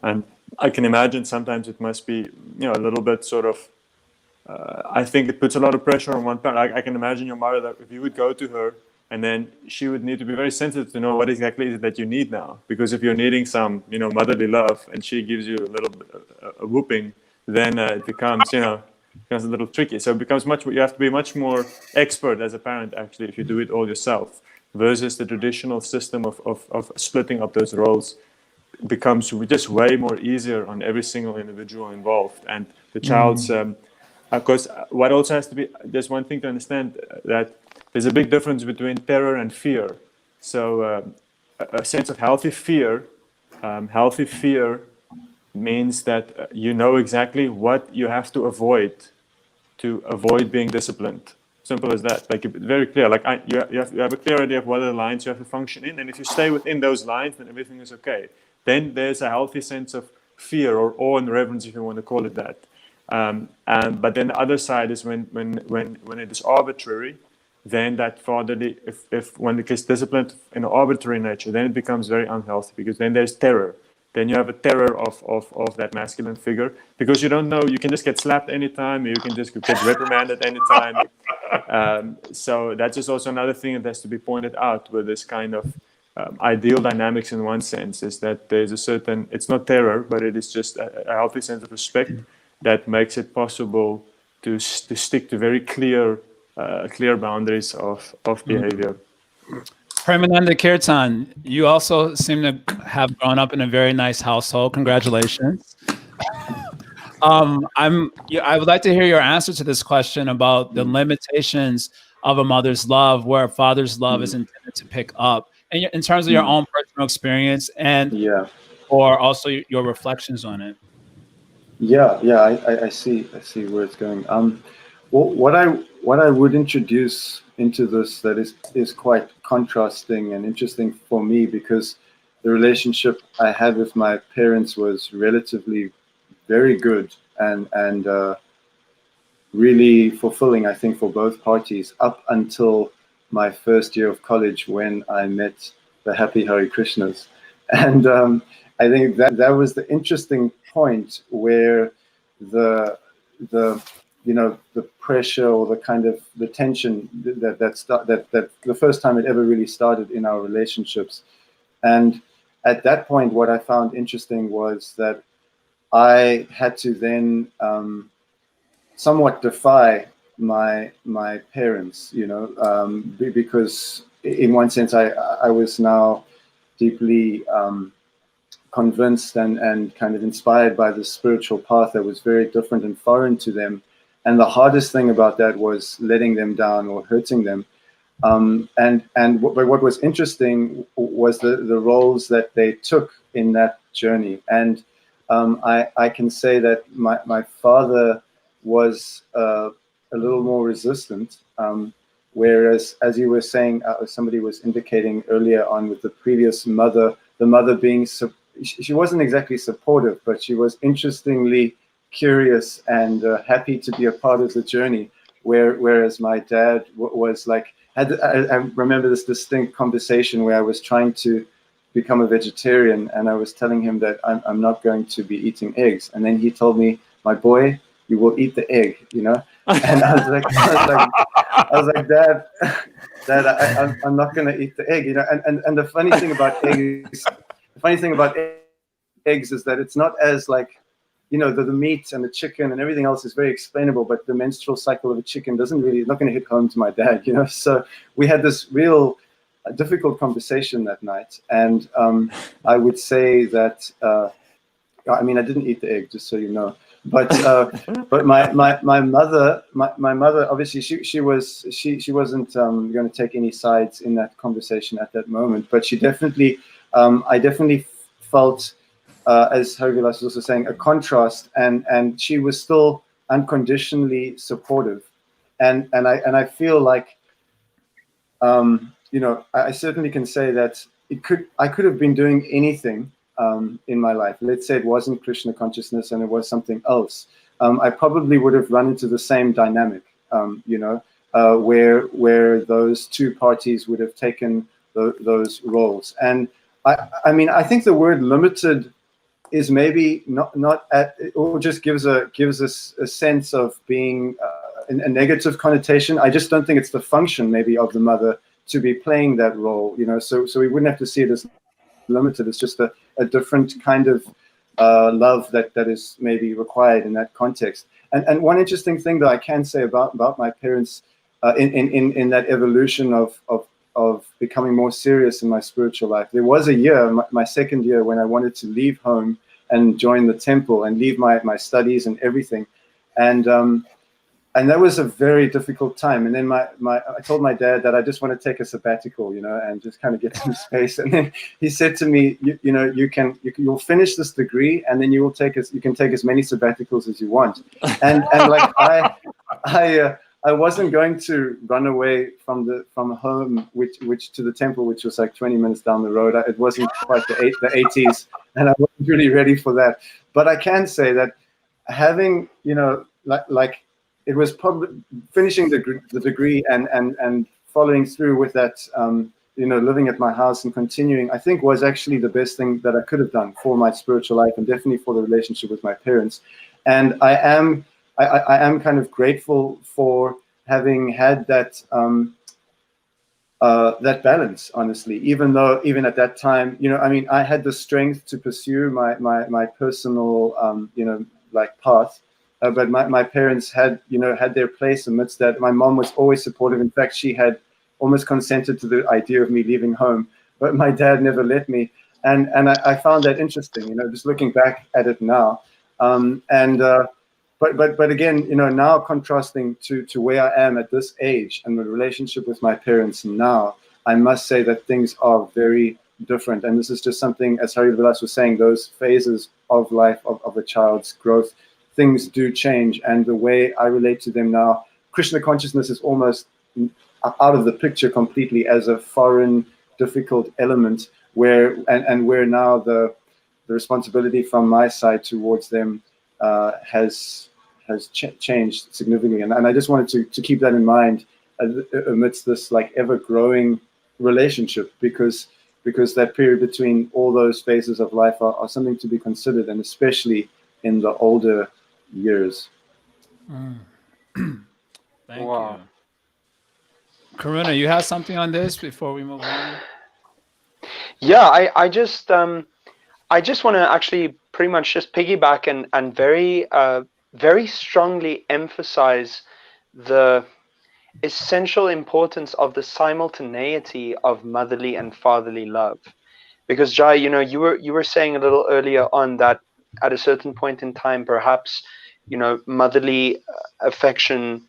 And I can imagine sometimes it must be, a little bit sort of, I think it puts a lot of pressure on one parent. I can imagine your mother, that if you would go to her, and then she would need to be very sensitive to know what exactly is it that you need now. Because if you're needing some, motherly love, and she gives you a little a whooping, then it becomes, becomes a little tricky. So it becomes you have to be much more expert as a parent, actually, if you do it all yourself, versus the traditional system of splitting up those roles becomes just way more easier on every single individual involved. And the child's, of course, what also has to be, there's one thing to understand, that there's a big difference between terror and fear. So a sense of healthy fear means that you know exactly what you have to avoid being disciplined. Simple as that. Like, very clear. Like, you have a clear idea of what are the lines you have to function in, and if you stay within those lines, then everything is okay. Then there's a healthy sense of fear or awe and reverence, if you want to call it that. But then the other side is when it is arbitrary, then that fatherly, if when it gets disciplined in an arbitrary nature, then it becomes very unhealthy, because then there's terror. Then you have a terror of that masculine figure, because you don't know, you can just get slapped anytime, you can just get reprimanded anytime. So that's just also another thing that has to be pointed out with this kind of ideal dynamics in one sense, is that there's a certain, it's not terror, but it is just a healthy sense of respect that makes it possible to stick to very clear boundaries of behavior. Premananda Kirtan, you also seem to have grown up in a very nice household. Congratulations. I would like to hear your answer to this question about the limitations of a mother's love, where a father's love is intended to pick up, and in terms of your own personal experience, and or also your reflections on it. I see where it's going. Well, what I would introduce into this that is quite contrasting and interesting for me, because the relationship I had with my parents was relatively very good and really fulfilling, I think, for both parties, up until my first year of college, when I met the happy Hare Krishnas. And I think that was the interesting point where the pressure, or the kind of the tension that the first time it ever really started in our relationships. And at that point, what I found interesting was that I had to then somewhat defy my parents, because in one sense I was now deeply convinced and kind of inspired by the spiritual path that was very different and foreign to them. And the hardest thing about that was letting them down or hurting them. But what was interesting was the roles that they took in that journey. And I can say that my father was a little more resistant, whereas, as you were saying, somebody was indicating earlier on with the previous mother, the mother being, she wasn't exactly supportive, but she was interestingly curious and happy to be a part of the journey, whereas my dad was like, I remember this distinct conversation where I was trying to become a vegetarian, and I was telling him that I'm not going to be eating eggs, and then he told me, "My boy, you will eat the egg," And I was like, Dad, I'm not going to eat the egg, And the funny thing about eggs is that it's not as like, the meat and the chicken and everything else is very explainable, but the menstrual cycle of a chicken not going to hit home to my dad, So we had this real difficult conversation that night, and I would say that I mean, I didn't eat the egg, just so you know. But my mother, my mother, obviously she wasn't going to take any sides in that conversation at that moment. But she definitely, I definitely felt, as Havilas was also saying, a contrast, and she was still unconditionally supportive, and I feel like, I certainly can say that I could have been doing anything in my life. Let's say it wasn't Krishna consciousness and it was something else. I probably would have run into the same dynamic, where those two parties would have taken those roles. And I mean, I think the word limited is maybe not at, or just gives us a sense of being a negative connotation. I just don't think it's the function maybe of the mother to be playing that role, so we wouldn't have to see it as limited. It's just a different kind of love that is maybe required in that context. And one interesting thing that I can say about my parents in that evolution of becoming more serious in my spiritual life, there was a year, my second year, when I wanted to leave home and join the temple and leave my studies and everything. And that was a very difficult time. And then I told my dad that I just want to take a sabbatical, and just kind of get some space. And then he said to me, you'll finish this degree, and then you can take as many sabbaticals as you want. And like I wasn't going to run away from home, which to the temple, which was like 20 minutes down the road. It wasn't quite the 80s, and I wasn't really ready for that. But I can say that having, like it was probably finishing the degree and following through with that, living at my house and continuing, I think was actually the best thing that I could have done for my spiritual life and definitely for the relationship with my parents. And I am kind of grateful for having had that that balance, honestly, even at that time, I had the strength to pursue my personal, path. But my parents had their place amidst that. My mom was always supportive. In fact, she had almost consented to the idea of me leaving home, but my dad never let me. And I found that interesting, just looking back at it now. But again, now contrasting to where I am at this age and the relationship with my parents now, I must say that things are very different. And this is just something, as Hari Vilas was saying, those phases of life of a child's growth, things do change. And the way I relate to them now, Krishna consciousness is almost out of the picture completely as a foreign, difficult element, where now the responsibility from my side towards them has changed significantly. And I just wanted to keep that in mind amidst this like ever-growing relationship, because that period between all those phases of life are something to be considered, and especially in the older years. Thank you. Karuna, you have something on this before we move on? Yeah, I just want to actually pretty much just piggyback and very strongly emphasize the essential importance of the simultaneity of motherly and fatherly love. Because Jai, you were saying a little earlier on that at a certain point in time, perhaps, motherly affection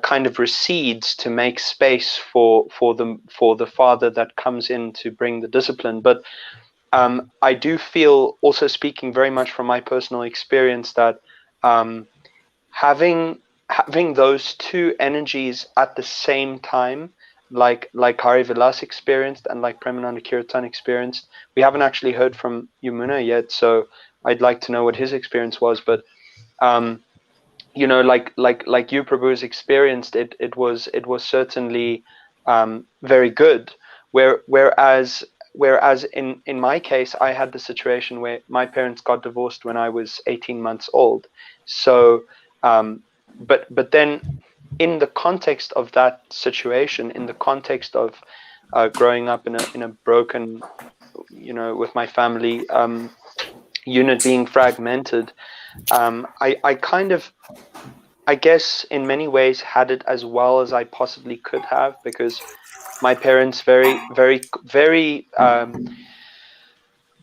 kind of recedes to make space for the father that comes in to bring the discipline. But I do feel, also speaking very much from my personal experience, that having those two energies at the same time, like Hari Vilas experienced and like Premananda Kirtan experienced. We haven't actually heard from Yamuna yet, so I'd like to know what his experience was. But like you, Prabhu's experienced, it was certainly very good. Whereas in my case, I had the situation where my parents got divorced when I was 18 months old. So, but then, in the context of that situation, in the context of growing up in a broken, with my family unit being fragmented, I kind of, I guess, in many ways had it as well as I possibly could have, because my parents very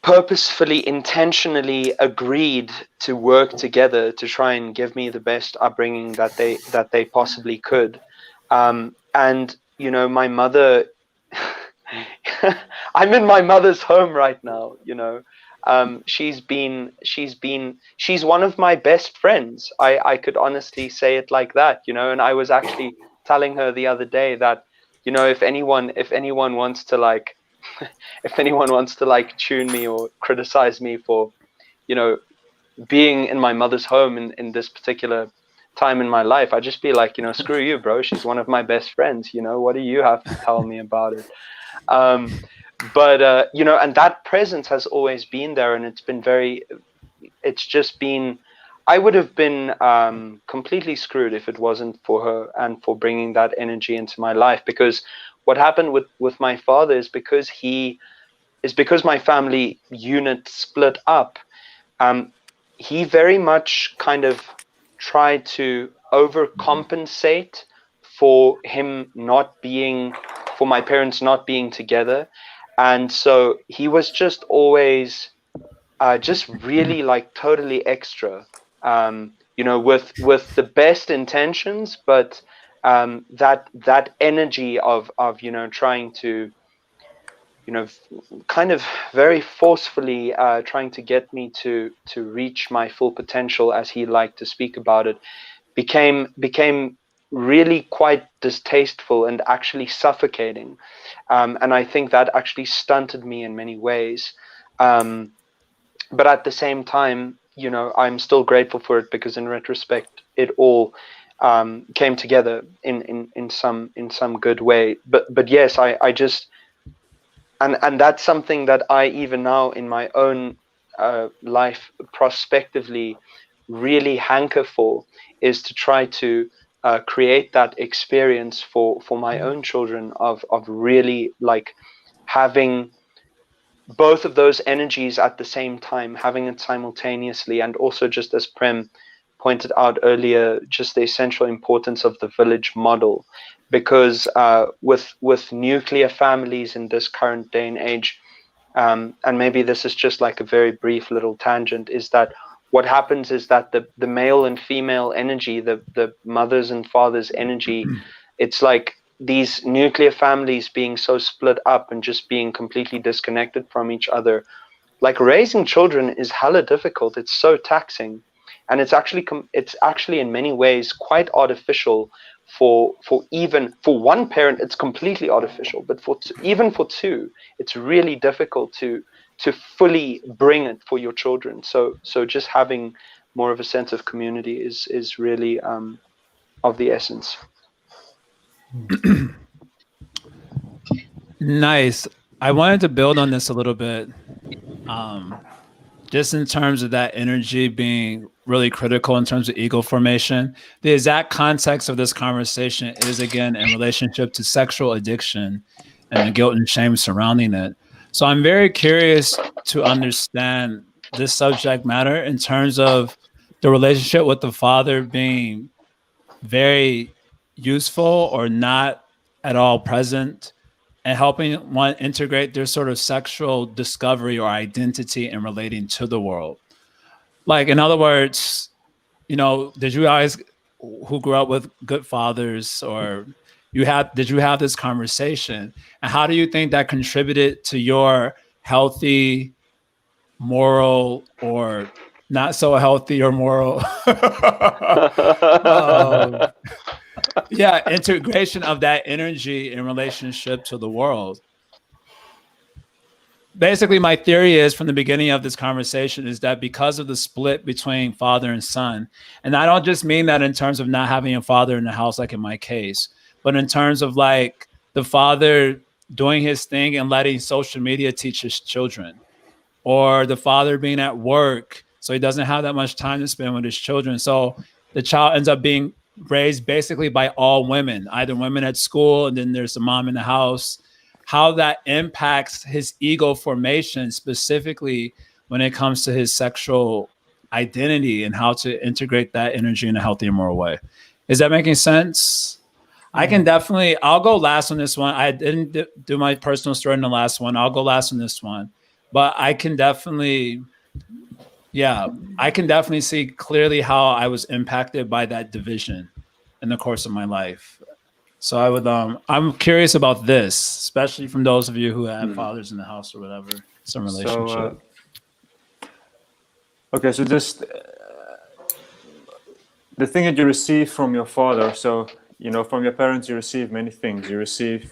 purposefully, intentionally agreed to work together to try and give me the best upbringing that they possibly could. And you know, my mother, I'm in my mother's home right now, you know. She's one of my best friends. I could honestly say it like that, you know. And I was actually telling her the other day that, you know, if anyone wants to like if anyone wants to like tune me or criticize me for, you know, being in my mother's home in this particular time in my life, I'd just be like, you know, screw you, bro. She's one of my best friends. You know, what do you have to tell me about it? But you know, and that presence has always been there, and it's just been, I would have been completely screwed if it wasn't for her and for bringing that energy into my life. Because what happened with my father is because my family unit split up. He very much kind of tried to overcompensate for my parents not being together. And so he was just always just really like totally extra, you know, with the best intentions, but that energy of you know, trying to, you know, kind of very forcefully trying to get me to reach my full potential, as he liked to speak about it, became really quite distasteful and actually suffocating. And I think that actually stunted me in many ways. But at the same time, you know, I'm still grateful for it, because in retrospect, it all came together in some good way. But yes, I just, and that's something that I even now in my own life prospectively really hanker for, is to try to create that experience for my own children of really like having both of those energies at the same time, having it simultaneously. And also, just as Prem pointed out earlier, just the essential importance of the village model, because with nuclear families in this current day and age, and maybe this is just like a very brief little tangent, is that what happens is that the male and female energy, the mothers and fathers energy, it's like these nuclear families being so split up and just being completely disconnected from each other. Like, raising children is hella difficult. It's so taxing, and it's actually in many ways quite artificial. For one parent, it's completely artificial, but even for two, it's really difficult to fully bring it for your children. So just having more of a sense of community is really of the essence. Nice. I wanted to build on this a little bit, just in terms of that energy being really critical in terms of ego formation. The exact context of this conversation is, again, in relationship to sexual addiction and the guilt and shame surrounding it. So I'm very curious to understand this subject matter in terms of the relationship with the father being very useful or not at all present, and helping one integrate their sort of sexual discovery or identity in relating to the world. Like, in other words, you know, did you guys who grew up with good fathers, or did you have this conversation? And how do you think that contributed to your healthy, moral, or not so healthy or moral integration of that energy in relationship to the world? Basically, my theory is, from the beginning of this conversation, is that because of the split between father and son, and I don't just mean that in terms of not having a father in the house, like in my case, but in terms of like the father doing his thing and letting social media teach his children, or the father being at work, so he doesn't have that much time to spend with his children. So the child ends up being raised basically by all women, either women at school, and then there's the mom in the house. How that impacts his ego formation, specifically when it comes to his sexual identity, and how to integrate that energy in a healthy and moral way. Is that making sense? I can I'll go last on this one. I didn't do my personal story in the last one. I'll go last on this one. But I can definitely see clearly how I was impacted by that division in the course of my life. So I'm curious about this, especially from those of you who have fathers in the house or whatever, some relationship. Okay, so just the thing that you receive from your father. So, from your parents, you receive many things. You receive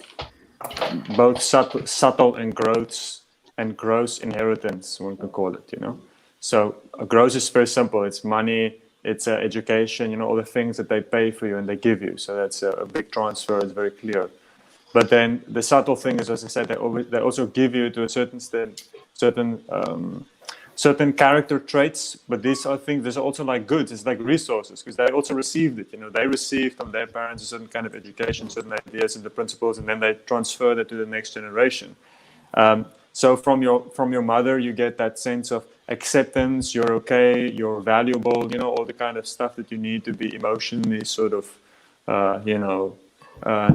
both subtle and gross inheritance, one can call it, So gross is very simple. It's money, it's education, all the things that they pay for you and they give you. So that's a big transfer. It's very clear. But then the subtle thing is, as I said, they also give you to a certain extent certain character traits. But these are things. There's also like goods. It's like resources because they also received it. They received from their parents a certain kind of education, certain ideas and the principles, and then they transfer that to the next generation. So from your mother, you get that sense of acceptance. You're okay. You're valuable. All the kind of stuff that you need to be emotionally sort of,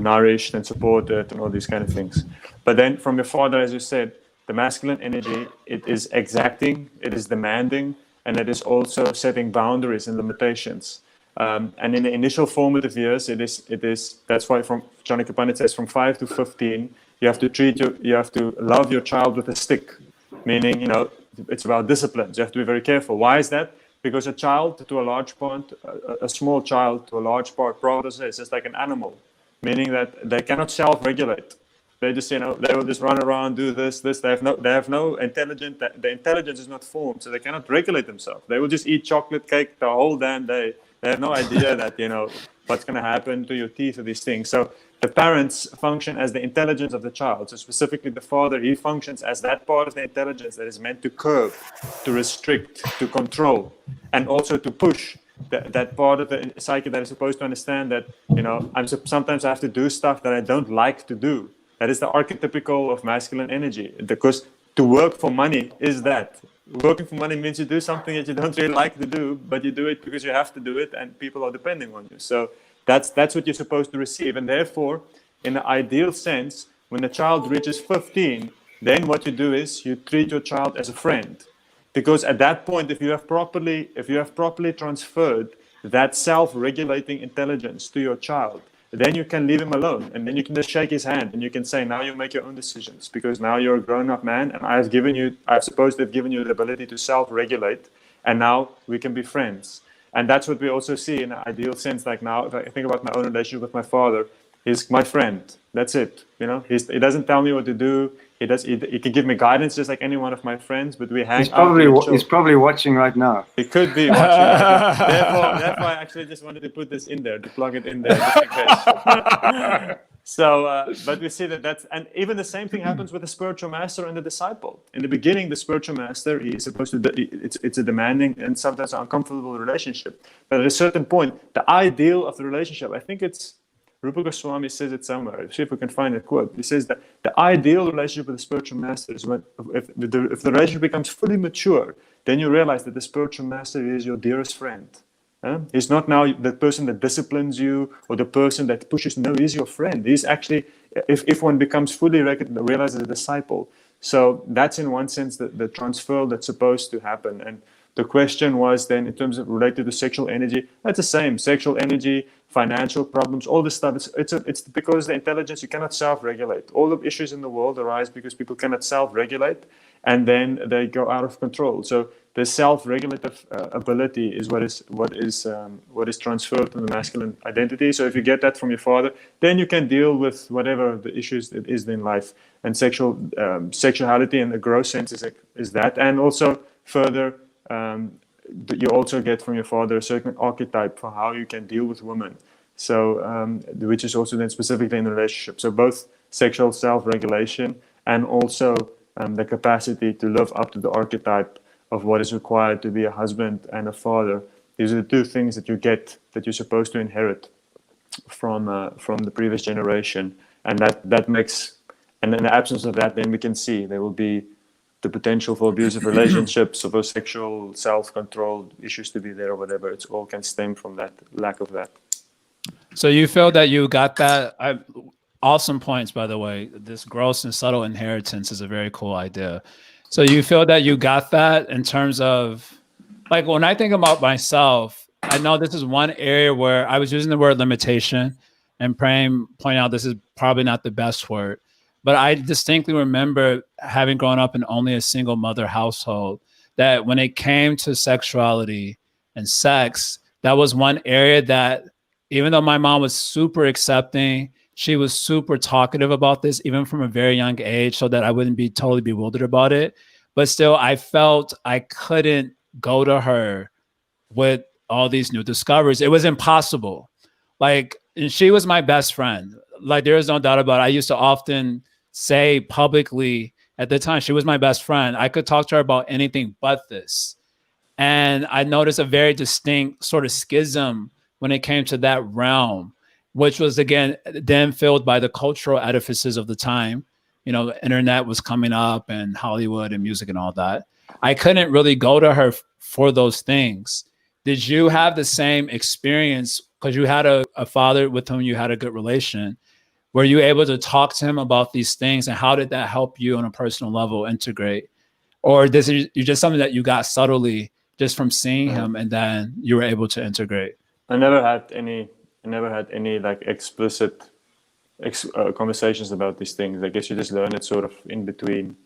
nourished and supported and all these kind of things. But then from your father, as you said, the masculine energy, it is exacting, it is demanding, and it is also setting boundaries and limitations. And in the initial formative years, it is. That's why from Johnny Kapan says from 5 to 15, you have to love your child with a stick, meaning it's about disciplines. You have to be very careful. Why is that? Because a child, to a large point, a small child, to a large part, probably is just like an animal, meaning that they cannot self-regulate. They just, they will just run around, do this. They have no intelligence. The intelligence is not formed, so they cannot regulate themselves. They will just eat chocolate cake the whole damn day. They have no idea that, what's going to happen to your teeth or these things. So the parents function as the intelligence of the child. So specifically the father, he functions as that part of the intelligence that is meant to curb, to restrict, to control, and also to push. That part of the psyche that is supposed to understand that, sometimes I have to do stuff that I don't like to do. That is the archetypical of masculine energy, because to work for money is that. Working for money means you do something that you don't really like to do, but you do it because you have to do it and people are depending on you. So that's what you're supposed to receive. And therefore, in the ideal sense, when the child reaches 15, then what you do is you treat your child as a friend. Because at that point, if you have properly transferred that self-regulating intelligence to your child, then you can leave him alone, and then you can just shake his hand, and you can say, now you make your own decisions, because now you're a grown-up man, and I'm supposed to have given you the ability to self-regulate, and now we can be friends. And that's what we also see in an ideal sense. Like now, if I think about my own relationship with my father, he's my friend. That's it. He doesn't tell me what to do. He can give me guidance just like any one of my friends, but we hang out. He's probably watching right now. He could be watching right now. Therefore, I actually just wanted to put this in there, to plug it in there just in case. So, but we see and even the same thing happens with the spiritual master and the disciple. In the beginning, the spiritual master is supposed to, it's a demanding and sometimes uncomfortable relationship. But at a certain point, the ideal of the relationship, I think it's, Rupa Goswami says it somewhere. See if we can find a quote. He says that the ideal relationship with the spiritual master is if the relationship becomes fully mature, then you realize that the spiritual master is your dearest friend. He's not now the person that disciplines you or the person that pushes. No, he's your friend. He's actually, if one becomes fully realized as a disciple. So that's in one sense the transfer that's supposed to happen. And the question was then, in terms of related to sexual energy, that's the same. Sexual energy, financial problems, all this stuff. It's because the intelligence, you cannot self-regulate. All the issues in the world arise because people cannot self-regulate, and then they go out of control. So the self-regulative ability is what is transferred from the masculine identity. So if you get that from your father, then you can deal with whatever the issues it is in life. And sexuality in the gross sense is that, and also further. You also get from your father a certain archetype for how you can deal with women. So, which is also then specifically in the relationship. So both sexual self-regulation and also the capacity to live up to the archetype of what is required to be a husband and a father. These are the two things that you get, that you're supposed to inherit from the previous generation. And that makes, and in the absence of that, then we can see there will be the potential for abusive relationships, or for sexual self-control issues to be there or whatever. It's all can stem from that lack of that. So you feel that you got that? Awesome points, by the way. This gross and subtle inheritance is a very cool idea. So you feel that you got that in terms of, like, when I think about myself, I know this is one area where I was using the word limitation, and Prem pointing out this is probably not the best word, but I distinctly remember having grown up in only a single mother household, that when it came to sexuality and sex, that was one area that, even though my mom was super accepting, she was super talkative about this, even from a very young age, so that I wouldn't be totally bewildered about it. But still, I felt I couldn't go to her with all these new discoveries. It was impossible. Like, and she was my best friend. Like, there is no doubt about it. I used to often say publicly at the time, she was my best friend. I could talk to her about anything but this. And I noticed a very distinct sort of schism when it came to that realm, which was, again, then filled by the cultural edifices of the time. You know, the internet was coming up and Hollywood and music and all that. I couldn't really go to her for those things. Did you have the same experience? Because you had a father with whom you had a good relation. Were you able to talk to him about these things, and how did that help you on a personal level integrate? Or this is you just something that you got subtly just from seeing him, and then you were able to integrate? I never had any like explicit conversations about these things. I guess you just learn it sort of in between.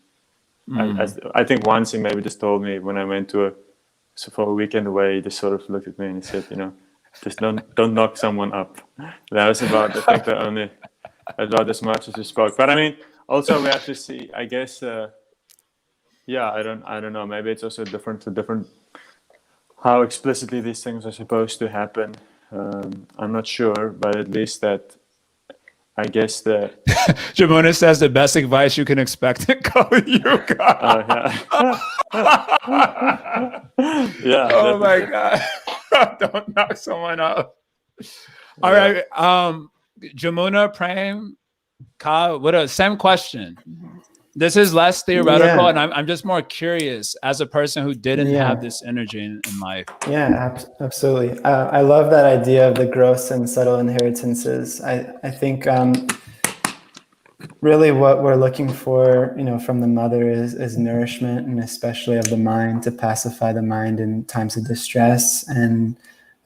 I think once he maybe just told me when I went for a weekend away, he just sort of looked at me and he said, you know, just don't knock someone up. That was about, I think, about as much as we spoke. But I mean, also we have to see, I guess, yeah, I don't know. Maybe it's also different how explicitly these things are supposed to happen. I'm not sure, but at least that, I guess the Jamuna says the best advice you can expect to go with you guys. Yeah. Oh my God. Don't knock someone up. All right. Jamuna, Prem, Ka, same question. This is less theoretical, and I'm just more curious as a person who didn't have this energy in life. Yeah, absolutely. I love that idea of the gross and subtle inheritances. I think really what we're looking for, you know, from the mother is nourishment, and especially of the mind, to pacify the mind in times of distress, and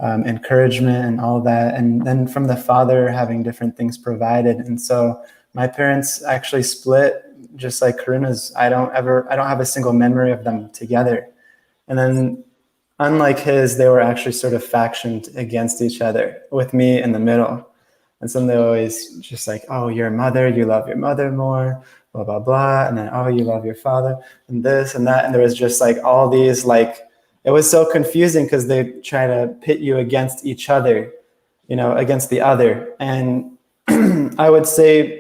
encouragement and all that. And then from the father, having different things provided. And so my parents actually split, just like Karuna's. I don't have a single memory of them together. And then unlike his, they were actually sort of factioned against each other, with me in the middle. And so they always just like, oh, your mother, you love your mother more, blah, blah, blah. And then, oh, you love your father, and this and that. And there was just like all these, like, it was so confusing because they try to pit you against each other, you know, against the other. And I would say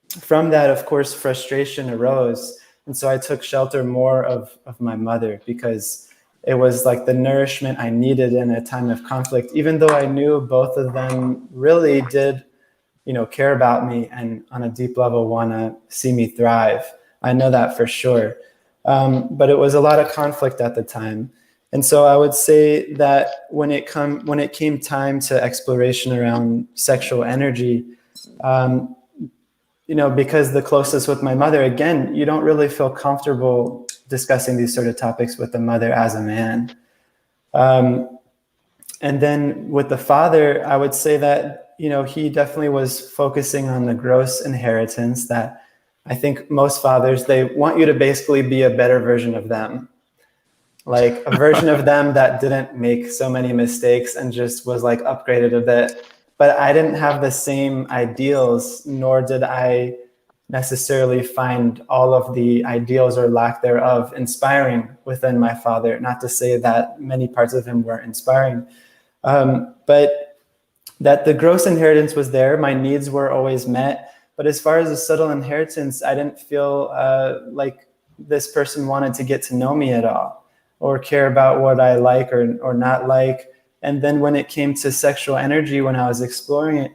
from that, of course, frustration arose. And so I took shelter more of my mother, because it was like the nourishment I needed in a time of conflict, even though I knew both of them really did, you know, care about me and on a deep level want to see me thrive. I know that for sure. But it was a lot of conflict at the time. And so I would say that when it came time to exploration around sexual energy, you know, because the closest with my mother, again, you don't really feel comfortable discussing these sort of topics with the mother as a man. And then with the father, I would say that, you know, he definitely was focusing on the gross inheritance, that I think most fathers, they want you to basically be a better version of them. Like a version of them that didn't make so many mistakes and just was like upgraded a bit. But I didn't have the same ideals, nor did I necessarily find all of the ideals or lack thereof inspiring within my father. Not to say that many parts of him weren't inspiring, but that the gross inheritance was there. My needs were always met. But as far as the subtle inheritance, I didn't feel like this person wanted to get to know me at all, or care about what I like or not like. And then when it came to sexual energy, when I was exploring it,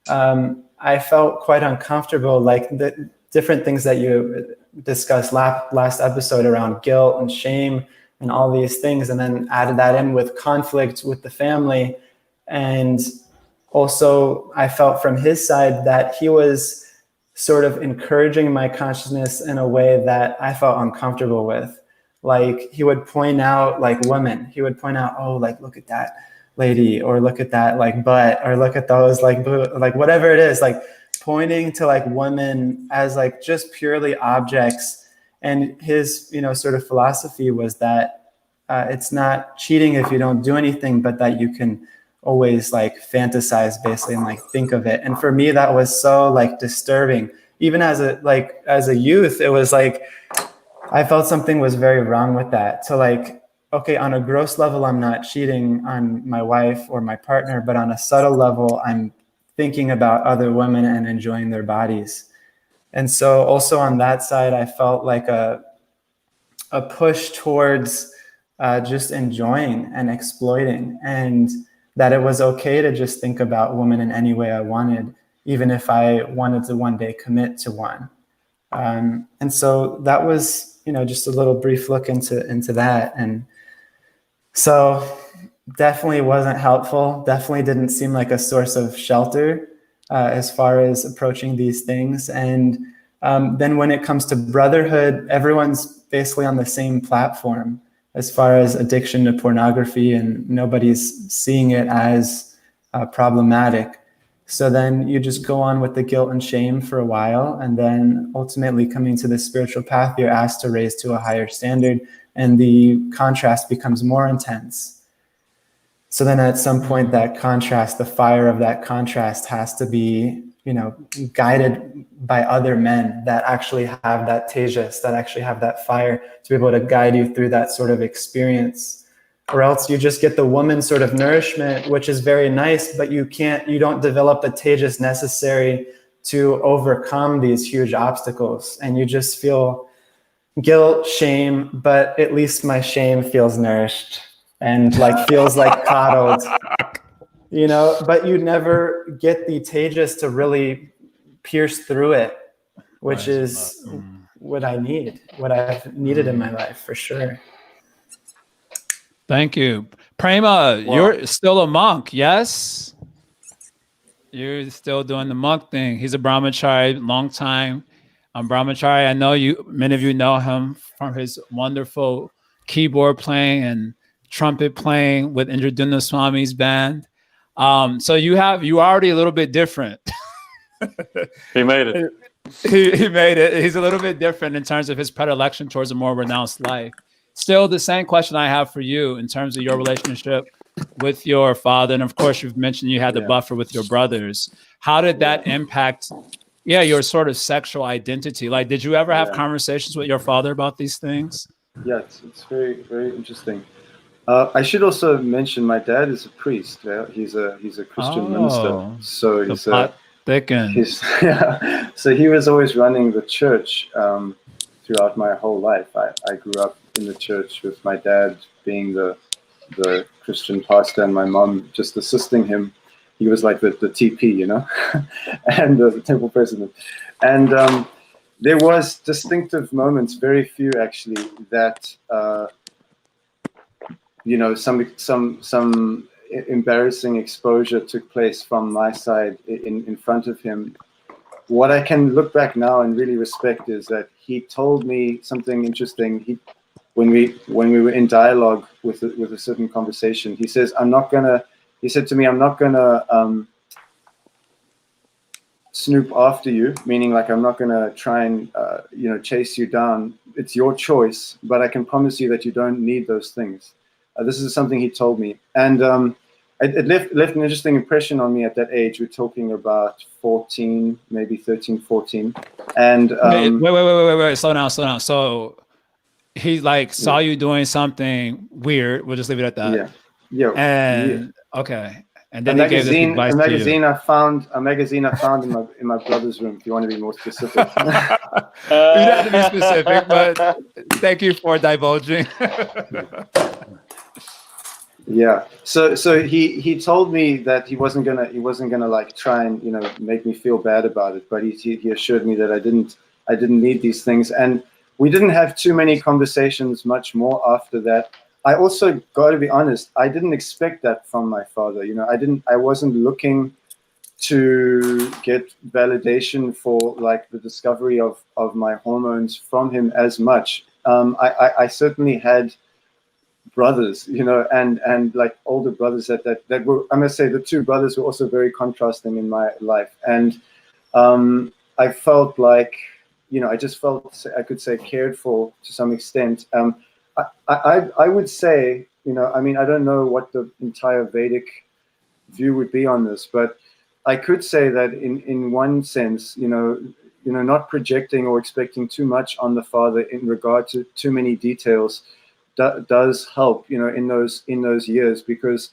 I felt quite uncomfortable, like the different things that you discussed last episode around guilt and shame and all these things, and then added that in with conflict with the family. And also I felt from his side that he was sort of encouraging my consciousness in a way that I felt uncomfortable with. Like he would point out like women, he would point out, oh, like, look at that lady, or look at that like butt, or look at those like whatever it is, like pointing to like women as like just purely objects. And his, sort of philosophy was that it's not cheating if you don't do anything, but that you can always like fantasize basically and like think of it. And for me, that was so like disturbing. Even as a youth, it was like I felt something was very wrong with that. So like, okay, on a gross level, I'm not cheating on my wife or my partner, but on a subtle level, I'm thinking about other women and enjoying their bodies. And so also on that side, I felt like a push towards just enjoying and exploiting, and that it was okay to just think about women in any way I wanted, even if I wanted to one day commit to one. And so that was, just a little brief look into that. And so definitely wasn't helpful, definitely didn't seem like a source of shelter as far as approaching these things. And then when it comes to brotherhood, everyone's basically on the same platform as far as addiction to pornography, and nobody's seeing it as problematic. So then you just go on with the guilt and shame for a while, and then ultimately coming to the spiritual path, you're asked to raise to a higher standard, and the contrast becomes more intense. So then at some point, that contrast, the fire of that contrast has to be, guided by other men that actually have that tejas, that actually have that fire to be able to guide you through that sort of experience. Or else you just get the woman sort of nourishment, which is very nice, but you don't develop the tejas necessary to overcome these huge obstacles. And you just feel guilt, shame, but at least my shame feels nourished and like feels like coddled, but you never get the tejas to really pierce through it, which is what I need, what I've needed in my life for sure. Thank you. Prema, you're still a monk, yes? You're still doing the monk thing. He's a brahmachari, long time. Brahmachari, I know many of you know him from his wonderful keyboard playing and trumpet playing with Indraduna Swami's band. So you already a little bit different. He made it. He made it. He's a little bit different in terms of his predilection towards a more renounced life. Still, the same question I have for you in terms of your relationship with your father, and of course, you've mentioned you had the buffer with your brothers. How did that impact, your sort of sexual identity? Like, did you ever have conversations with your father about these things? Yeah, it's very, very interesting. I should also mention my dad is a priest. Yeah? He's a Christian minister, so he's so he was always running the church throughout my whole life. I grew up in the church with my dad being the Christian pastor and my mom just assisting him. He was like the TP, and the temple president. And there was distinctive moments, very few actually, that some embarrassing exposure took place from my side in front of him. What I can look back now and really respect is that he told me something interesting. When we were in dialogue with a certain conversation, he said to me, I'm not gonna snoop after you, meaning like I'm not gonna try and chase you down. It's your choice, but I can promise you that you don't need those things. This is something he told me, and it left an interesting impression on me at that age. We're talking about 14, maybe 13, 14. And wait, slow down. So he saw you doing something weird. We'll just leave it at that. Okay. And then he gave this advice to you. A magazine I found in my brother's room. If you want to be more specific. You don't have to be specific, but thank you for divulging. Yeah. So he told me that he wasn't gonna like try and make me feel bad about it, but he assured me that I didn't need these things, and we didn't have too many conversations much more after that. I also got to be honest, I didn't expect that from my father. I wasn't looking to get validation for like the discovery of my hormones from him as much. I certainly had brothers, you know, and like older brothers that were, I must say, the two brothers were also very contrasting in my life. And I felt like, you know, I just felt, I could say, cared for to some extent. I would say, you know, I mean, I don't know what the entire Vedic view would be on this, but I could say that in one sense, you know, not projecting or expecting too much on the father in regard to too many details does help, you know, in those years, because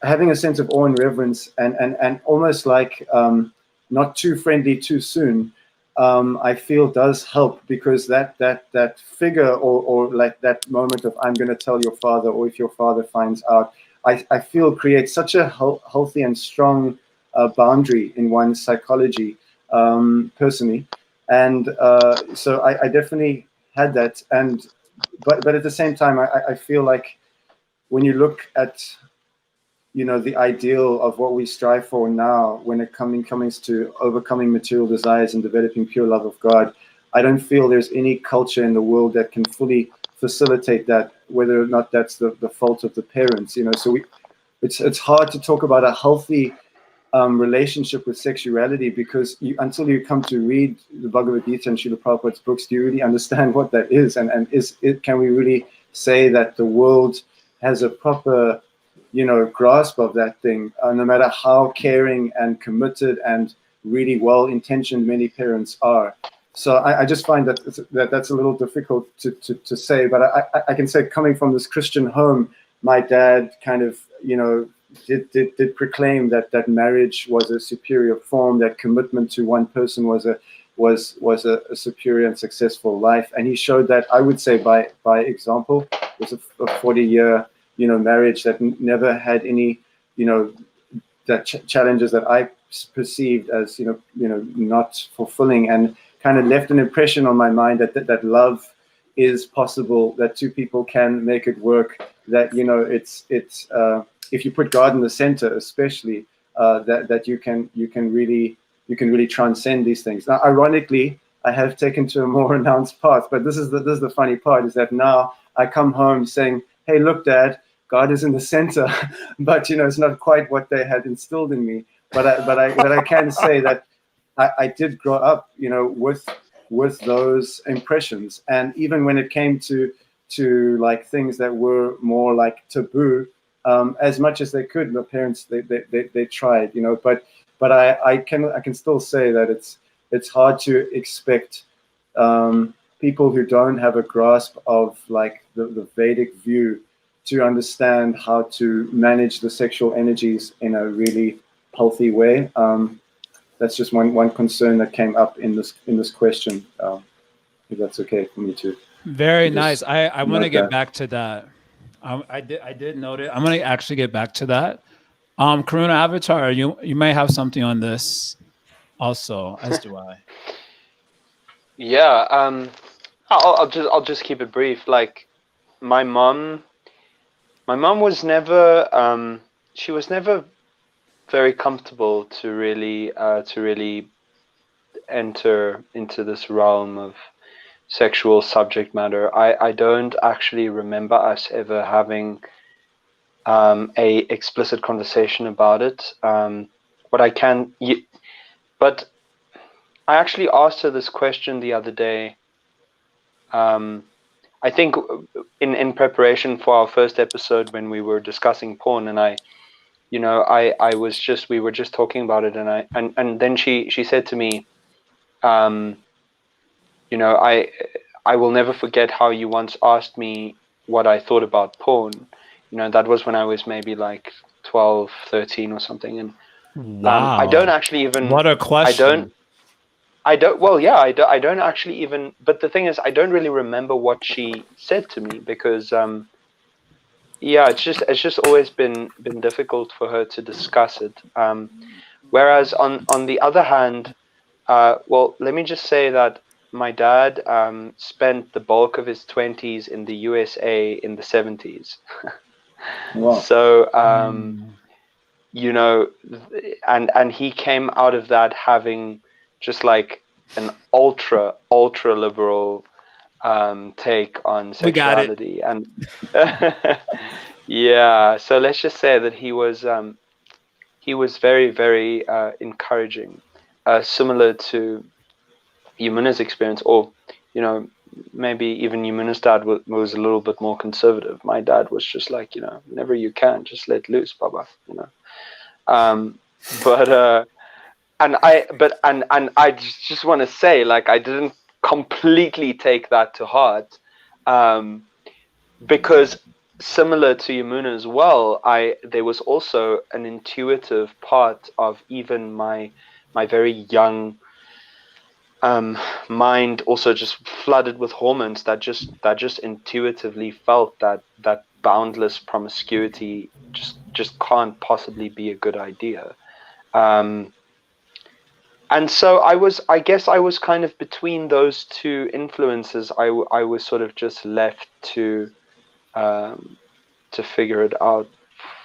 having a sense of awe and reverence and almost like not too friendly too soon, I feel does help, because that figure or like that moment of I'm going to tell your father, or if your father finds out, I feel creates such a healthy and strong boundary in one's psychology, personally. And so I definitely had that. And but at the same time, I feel like when you look at, you know, the ideal of what we strive for now when it comes to overcoming material desires and developing pure love of God, I don't feel there's any culture in the world that can fully facilitate that, whether or not that's the fault of the parents, you know. So it's hard to talk about a healthy relationship with sexuality, because until you come to read the Bhagavad Gita and Srila Prabhupada's books, do you really understand what that is? And can we really say that the world has a proper, you know, grasp of that thing, no matter how caring and committed and really well-intentioned many parents are? So I just find that's a little difficult to say, but I can say, coming from this Christian home, my dad kind of, you know, did proclaim that marriage was a superior form, that commitment to one person was a superior and successful life, and he showed that, I would say, by example. It was a 40-year, you know, marriage that never had any, you know, that challenges that I perceived as, you know, not fulfilling, and kind of left an impression on my mind that love is possible, that two people can make it work, that, you know, it's if you put God in the center, especially, that you can really transcend these things. Now, ironically, I have taken to a more renounced path, but this is the funny part, is that now I come home saying, "Hey, look, Dad, God is in the center," but, you know, it's not quite what they had instilled in me. But I can say that I did grow up, you know, with those impressions, and even when it came to like things that were more like taboo, as much as they could, my parents they tried, you know. But I can still say that it's hard to expect people who don't have a grasp of like the Vedic view to understand how to manage the sexual energies in a really healthy way. That's just one concern that came up in this question. If that's okay for me to. Very nice. I want to get back to that. I did note it. I'm going to actually get back to that. Karuna Avatar, you may have something on this also, as do I. Yeah. I'll just keep it brief. Like, my mom was never she was never very comfortable to really enter into this realm of sexual subject matter. I don't actually remember us ever having a explicit conversation about it. But I actually asked her this question the other day. I think in preparation for our first episode, when we were discussing porn, and we were just talking about it, and then she said to me, you know, I will never forget how you once asked me what I thought about porn. You know, that was when I was maybe like 12, 13 or something. And wow, I don't actually even. What a question. I don't. Well, yeah, I don't actually even. But the thing is, I don't really remember what she said to me, because yeah, it's just always been difficult for her to discuss it. Whereas on the other hand, well, let me just say that my dad spent the bulk of his 20s in the USA in the 70s. Wow. So you know, and he came out of that having just like an ultra liberal take on We got it. sexuality. And yeah, so let's just say that he was very, very encouraging, similar to Yumina's experience, or you know, maybe even Yumina's dad was a little bit more conservative. My dad was just like, you know, whenever you can, just let loose, Baba, you know. But and I just want to say, like, I didn't completely take that to heart, because similar to Yamuna as well, there was also an intuitive part of even my very young mind, also just flooded with hormones that just intuitively felt that boundless promiscuity just can't possibly be a good idea. And so I guess I was kind of between those two influences. I was sort of just left to figure it out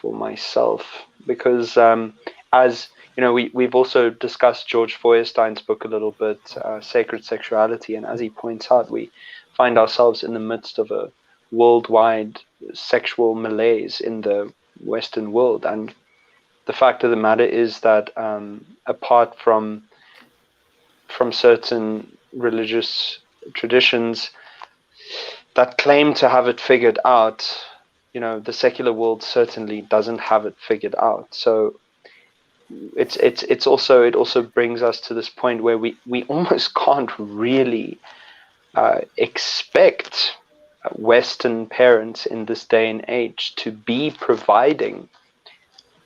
for myself, because as you know, we've also discussed George Feuerstein's book a little bit, Sacred Sexuality, and as he points out, we find ourselves in the midst of a worldwide sexual malaise in the Western world. And the fact of the matter is that apart from certain religious traditions that claim to have it figured out, you know, the secular world certainly doesn't have it figured out. So it also brings us to this point where we almost can't really expect Western parents in this day and age to be providing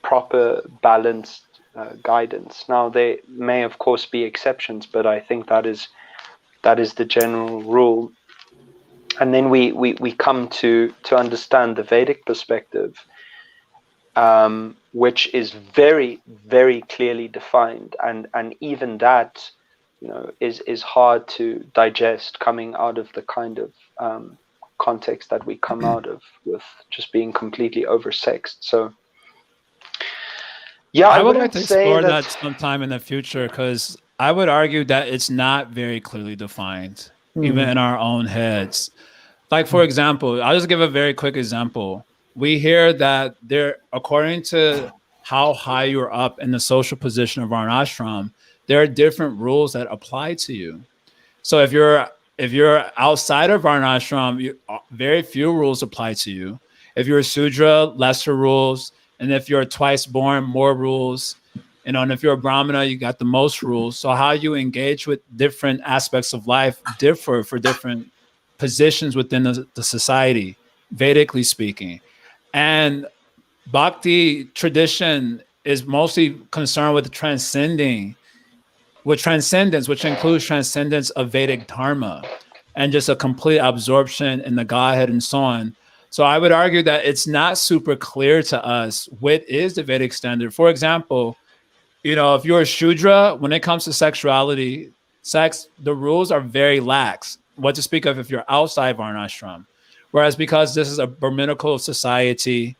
proper, balanced guidance. Now, there may of course be exceptions, but I think that is the general rule. And then we come to understand the Vedic perspective, which is very, very clearly defined, and even that, you know, is hard to digest coming out of the kind of context that we come out of, with just being completely oversexed. So yeah, I would like to explore that sometime in the future, because I would argue that it's not very clearly defined, even in our own heads. Like, for example, I'll just give a very quick example. We hear that there, according to how high you're up in the social position of Varna ashram, there are different rules that apply to you. So if you're outside of Varna ashram, very few rules apply to you. If you're a Sudra, lesser rules. And if you're twice born, more rules. You know, and if you're a Brahmana, you got the most rules. So how you engage with different aspects of life differ for different positions within the society, Vedically speaking. And Bhakti tradition is mostly concerned with transcendence, which includes transcendence of Vedic dharma and just a complete absorption in the Godhead and so on. So I would argue that it's not super clear to us what is the Vedic standard. For example, you know, if you're a Shudra, when it comes to sexuality, sex, the rules are very lax. What to speak of if you're outside Varnashram. Whereas because this is a Brahminical society,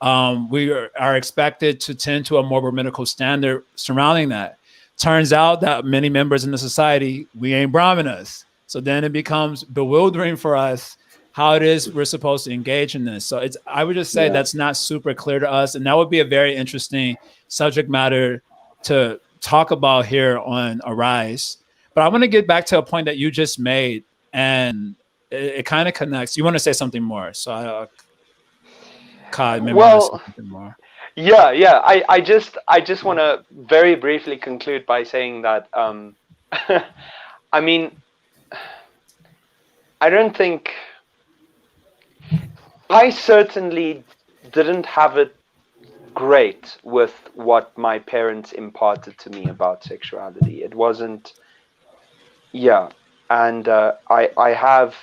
we are expected to tend to a more Brahminical standard surrounding that. Turns out that many members in the society, we ain't Brahmanas. So then it becomes bewildering for us how it is we're supposed to engage in this. So I would just say that's not super clear to us. And that would be a very interesting subject matter to talk about here on Arise. But I want to get back to a point that you just made, and it kind of connects. You want to say something more? So Kai, maybe want to say something more. Yeah. I just want to very briefly conclude by saying that I mean, I don't think, I certainly didn't have it great with what my parents imparted to me about sexuality. It wasn't, and I have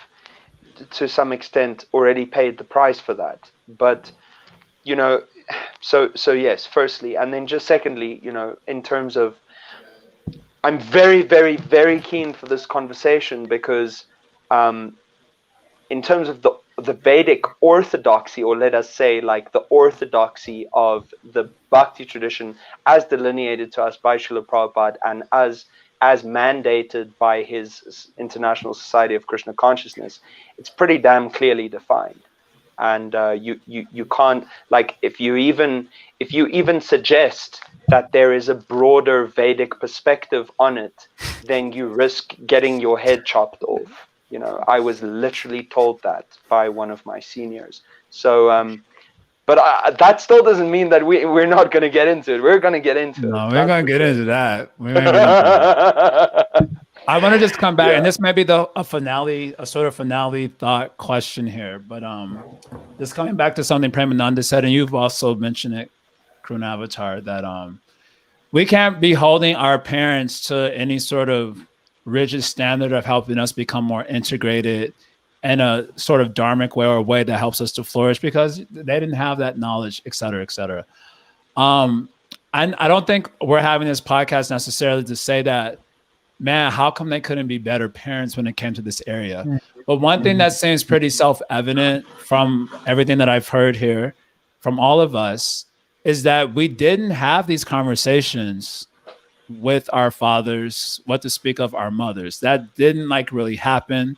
to some extent already paid the price for that. But you know, so yes, firstly, and then just secondly, you know, in terms of, I'm very, very keen for this conversation, because in terms of the the Vedic orthodoxy, or let us say like the orthodoxy of the Bhakti tradition as delineated to us by Srila Prabhupada and as mandated by his International Society of Krishna Consciousness, it's pretty damn clearly defined. And you can't, like, if you even suggest that there is a broader Vedic perspective on it, then you risk getting your head chopped off. You know, I was literally told that by one of my seniors. So, but that still doesn't mean that we're not going to get into it. We're going to get into it. No, we're going to get into that. We're going to get into that. I want to just come back, and this may be a sort of finale thought question here, but just coming back to something Premananda said, and you've also mentioned it, Krunavatar, that we can't be holding our parents to any sort of rigid standard of helping us become more integrated in a sort of dharmic way or a way that helps us to flourish, because they didn't have that knowledge, et cetera, et cetera. And I don't think we're having this podcast necessarily to say that, man, how come they couldn't be better parents when it came to this area? But one thing that seems pretty self-evident from everything that I've heard here from all of us is that we didn't have these conversations with our fathers, what to speak of our mothers. That didn't like really happen.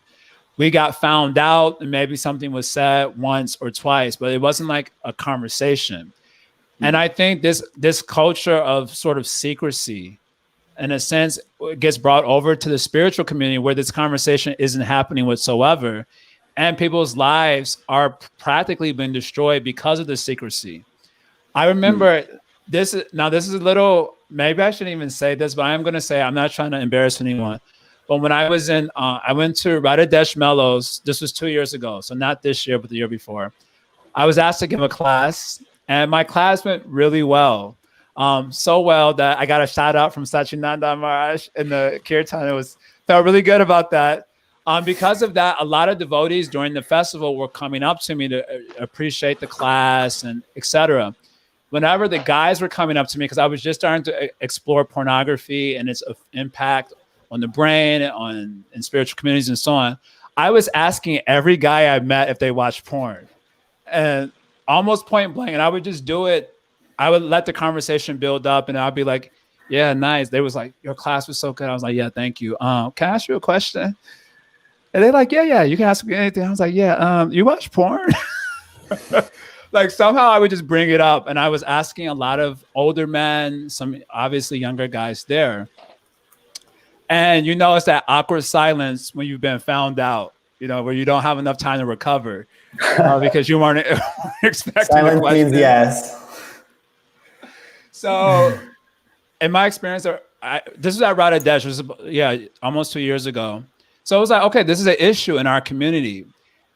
We got found out and maybe something was said once or twice, but it wasn't like a conversation. And I think this culture of sort of secrecy, in a sense, gets brought over to the spiritual community where this conversation isn't happening whatsoever. And people's lives are practically being destroyed because of the secrecy. I remember this is a little, maybe I shouldn't even say this, but I am going to say, I'm not trying to embarrass anyone. But when I was I went to Radhadesh Mellows, this was 2 years ago. So not this year, but the year before. I was asked to give a class, and my class went really well. So well that I got a shout out from Sachinanda Maharaj in the kirtan. Felt really good about that. Because of that, a lot of devotees during the festival were coming up to me to appreciate the class and etc. Whenever the guys were coming up to me, because I was just starting to explore pornography and its impact on the brain, in spiritual communities and so on, I was asking every guy I met if they watched porn, and almost point blank. And I would just do it. I would let the conversation build up, and I'd be like, "Yeah, nice." They was like, "Your class was so good." I was like, "Yeah, thank you. Can I ask you a question?" And they're like, "Yeah, you can ask me anything." I was like, "Yeah, you watch porn?" Like somehow I would just bring it up, and I was asking a lot of older men, some obviously younger guys there. And you know, it's that awkward silence when you've been found out, you know, where you don't have enough time to recover because you weren't expecting Silence the question. means yes. So in my experience, this is at Radhadesh, this was, almost 2 years ago. So it was like, okay, this is an issue in our community.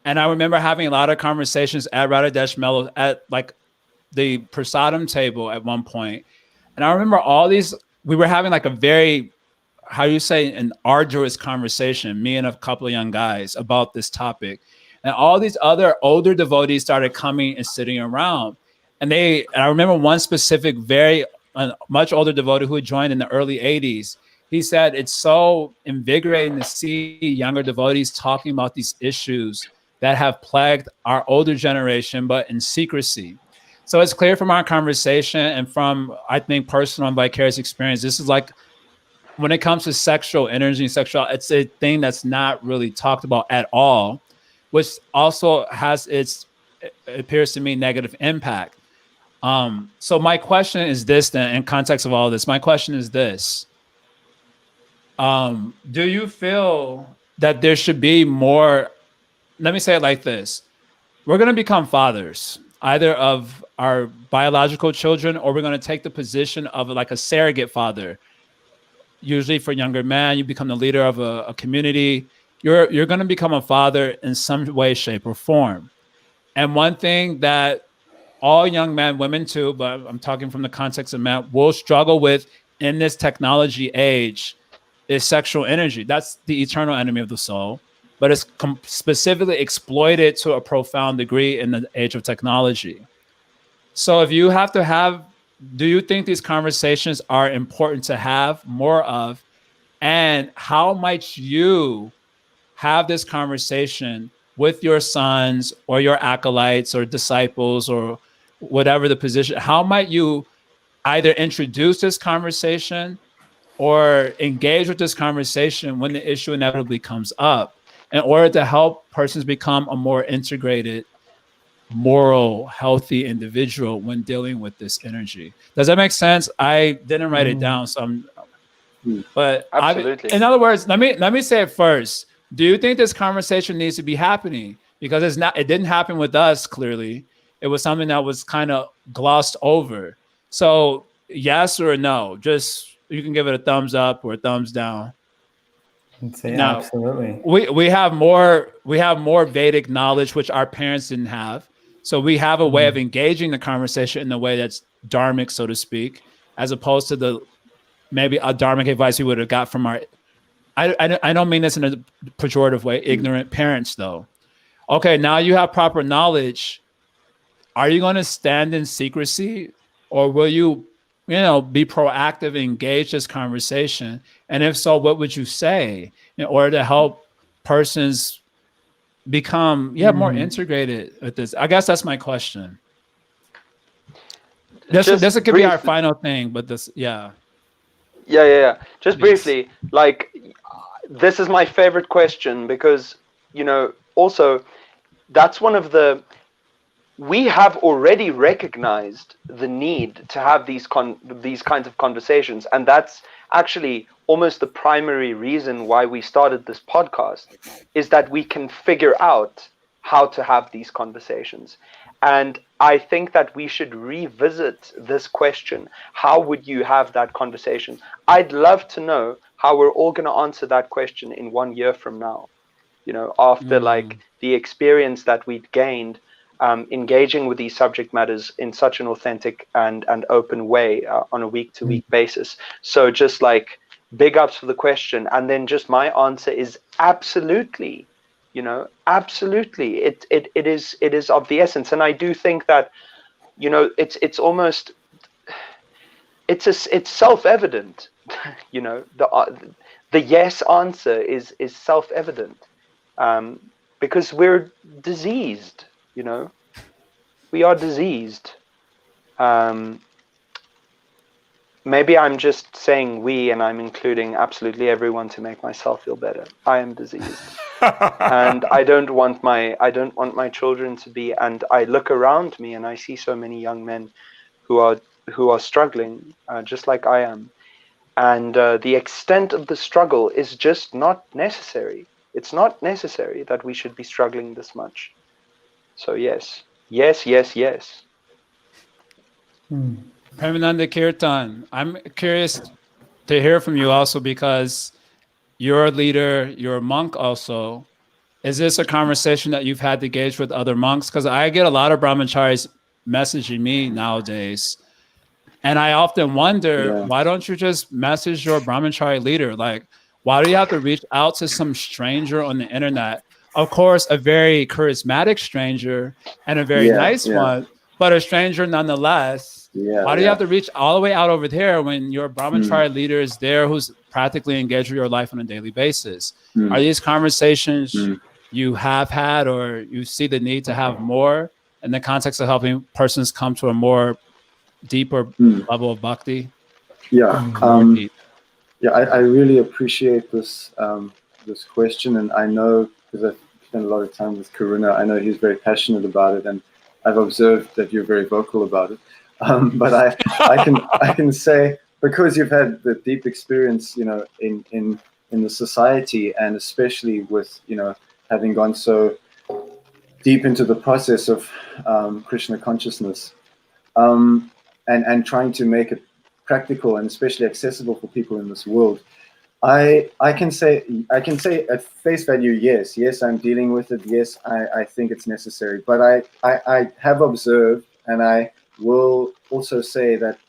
And I remember having a lot of conversations at Radhadesh Mellow at like the prasadam table at one point. And I remember we were having like a very, how you say, an arduous conversation, me and a couple of young guys, about this topic. And all these other older devotees started coming and sitting around. And I remember one specific, very much older devotee who had joined in the early 80s. He said, it's so invigorating to see younger devotees talking about these issues that have plagued our older generation, but in secrecy. So it's clear from our conversation and from, I think, personal and vicarious experience, this is like, when it comes to sexual energy and sexual, it's a thing that's not really talked about at all, which also has it appears to me, negative impact. So my question is this then, in context of all this, my question is this. Do you feel that there should be more, let me say it like this. We're going to become fathers, either of our biological children, or we're going to take the position of like a surrogate father. Usually for younger men, you become the leader of a community. You're going to become a father in some way, shape, or form. And one thing that all young men, women too, but I'm talking from the context of men, will struggle with in this technology age is sexual energy. That's the eternal enemy of the soul, but it's specifically exploited to a profound degree in the age of technology. So if you have to do you think these conversations are important to have more of? And how might you have this conversation with your sons or your acolytes or disciples or whatever the position, how might you either introduce this conversation or engage with this conversation when the issue inevitably comes up in order to help persons become a more integrated, moral, healthy individual when dealing with this energy? Does that make sense? I didn't write it down, so but Absolutely. in other words, let me say it first. Do you think this conversation needs to be happening? Because it didn't happen with us, clearly. It was something that was kind of glossed over. So yes or no? Just, you can give it a thumbs up or a thumbs down. I'd say Now, absolutely. we have more Vedic knowledge, which our parents didn't have. So we have a way of engaging the conversation in a way that's dharmic, so to speak, as opposed to the maybe a dharmic advice we would have got from our, I don't mean this in a pejorative way, ignorant parents though. Okay, now you have proper knowledge. Are you going to stand in secrecy, or will you, be proactive and engage this conversation? And if so, what would you say in order to help persons become more integrated with this? I guess that's my question. This could be our final thing, but this, Yeah. Please. Just briefly, like, this is my favorite question because, also that's one of we have already recognized the need to have these kinds of conversations. And that's actually almost the primary reason why we started this podcast, is that we can figure out how to have these conversations. And I think that we should revisit this question. How would you have that conversation? I'd love to know how we're all going to answer that question in 1 year from now, after like the experience that we'd gained engaging with these subject matters in such an authentic and open way on a week-to-week basis. So just like big ups for the question. And then just my answer is absolutely. Absolutely, it is of the essence. And I do think that, it's almost, it's self-evident. The yes answer is self-evident, because we're diseased. We are diseased. Maybe I'm just saying we, and I'm including absolutely everyone to make myself feel better. I am diseased. And I don't want my children to be. And I look around me and I see so many young men who are struggling, just like I am. And the extent of the struggle is just not necessary. It's not necessary that we should be struggling this much. So yes. Premananda Kirtan, I'm curious to hear from you also, because you're a leader, you're a monk also. Is this a conversation that you've had to engage with other monks? Because I get a lot of brahmacharis messaging me nowadays. And I often wonder, why don't you just message your brahmachari leader? Like, why do you have to reach out to some stranger on the internet? Of course, a very charismatic stranger and a very nice one, but a stranger nonetheless. Why do you have to reach all the way out over there when your brahmachari leader is there, who's practically engaged with your life on a daily basis? Are these conversations you have had, or you see the need to have more in the context of helping persons come to a more deeper level of bhakti? I really appreciate this this question, and I know, because I've spent a lot of time with Karuna, I know he's very passionate about it, and I've observed that you're very vocal about it. But I can say, because you've had the deep experience, in the society, and especially with having gone so deep into the process of Krishna consciousness, and trying to make it practical and especially accessible for people in this world, I can say at face value, yes, I'm dealing with it. Yes, I think it's necessary. But I have observed, and I will also say that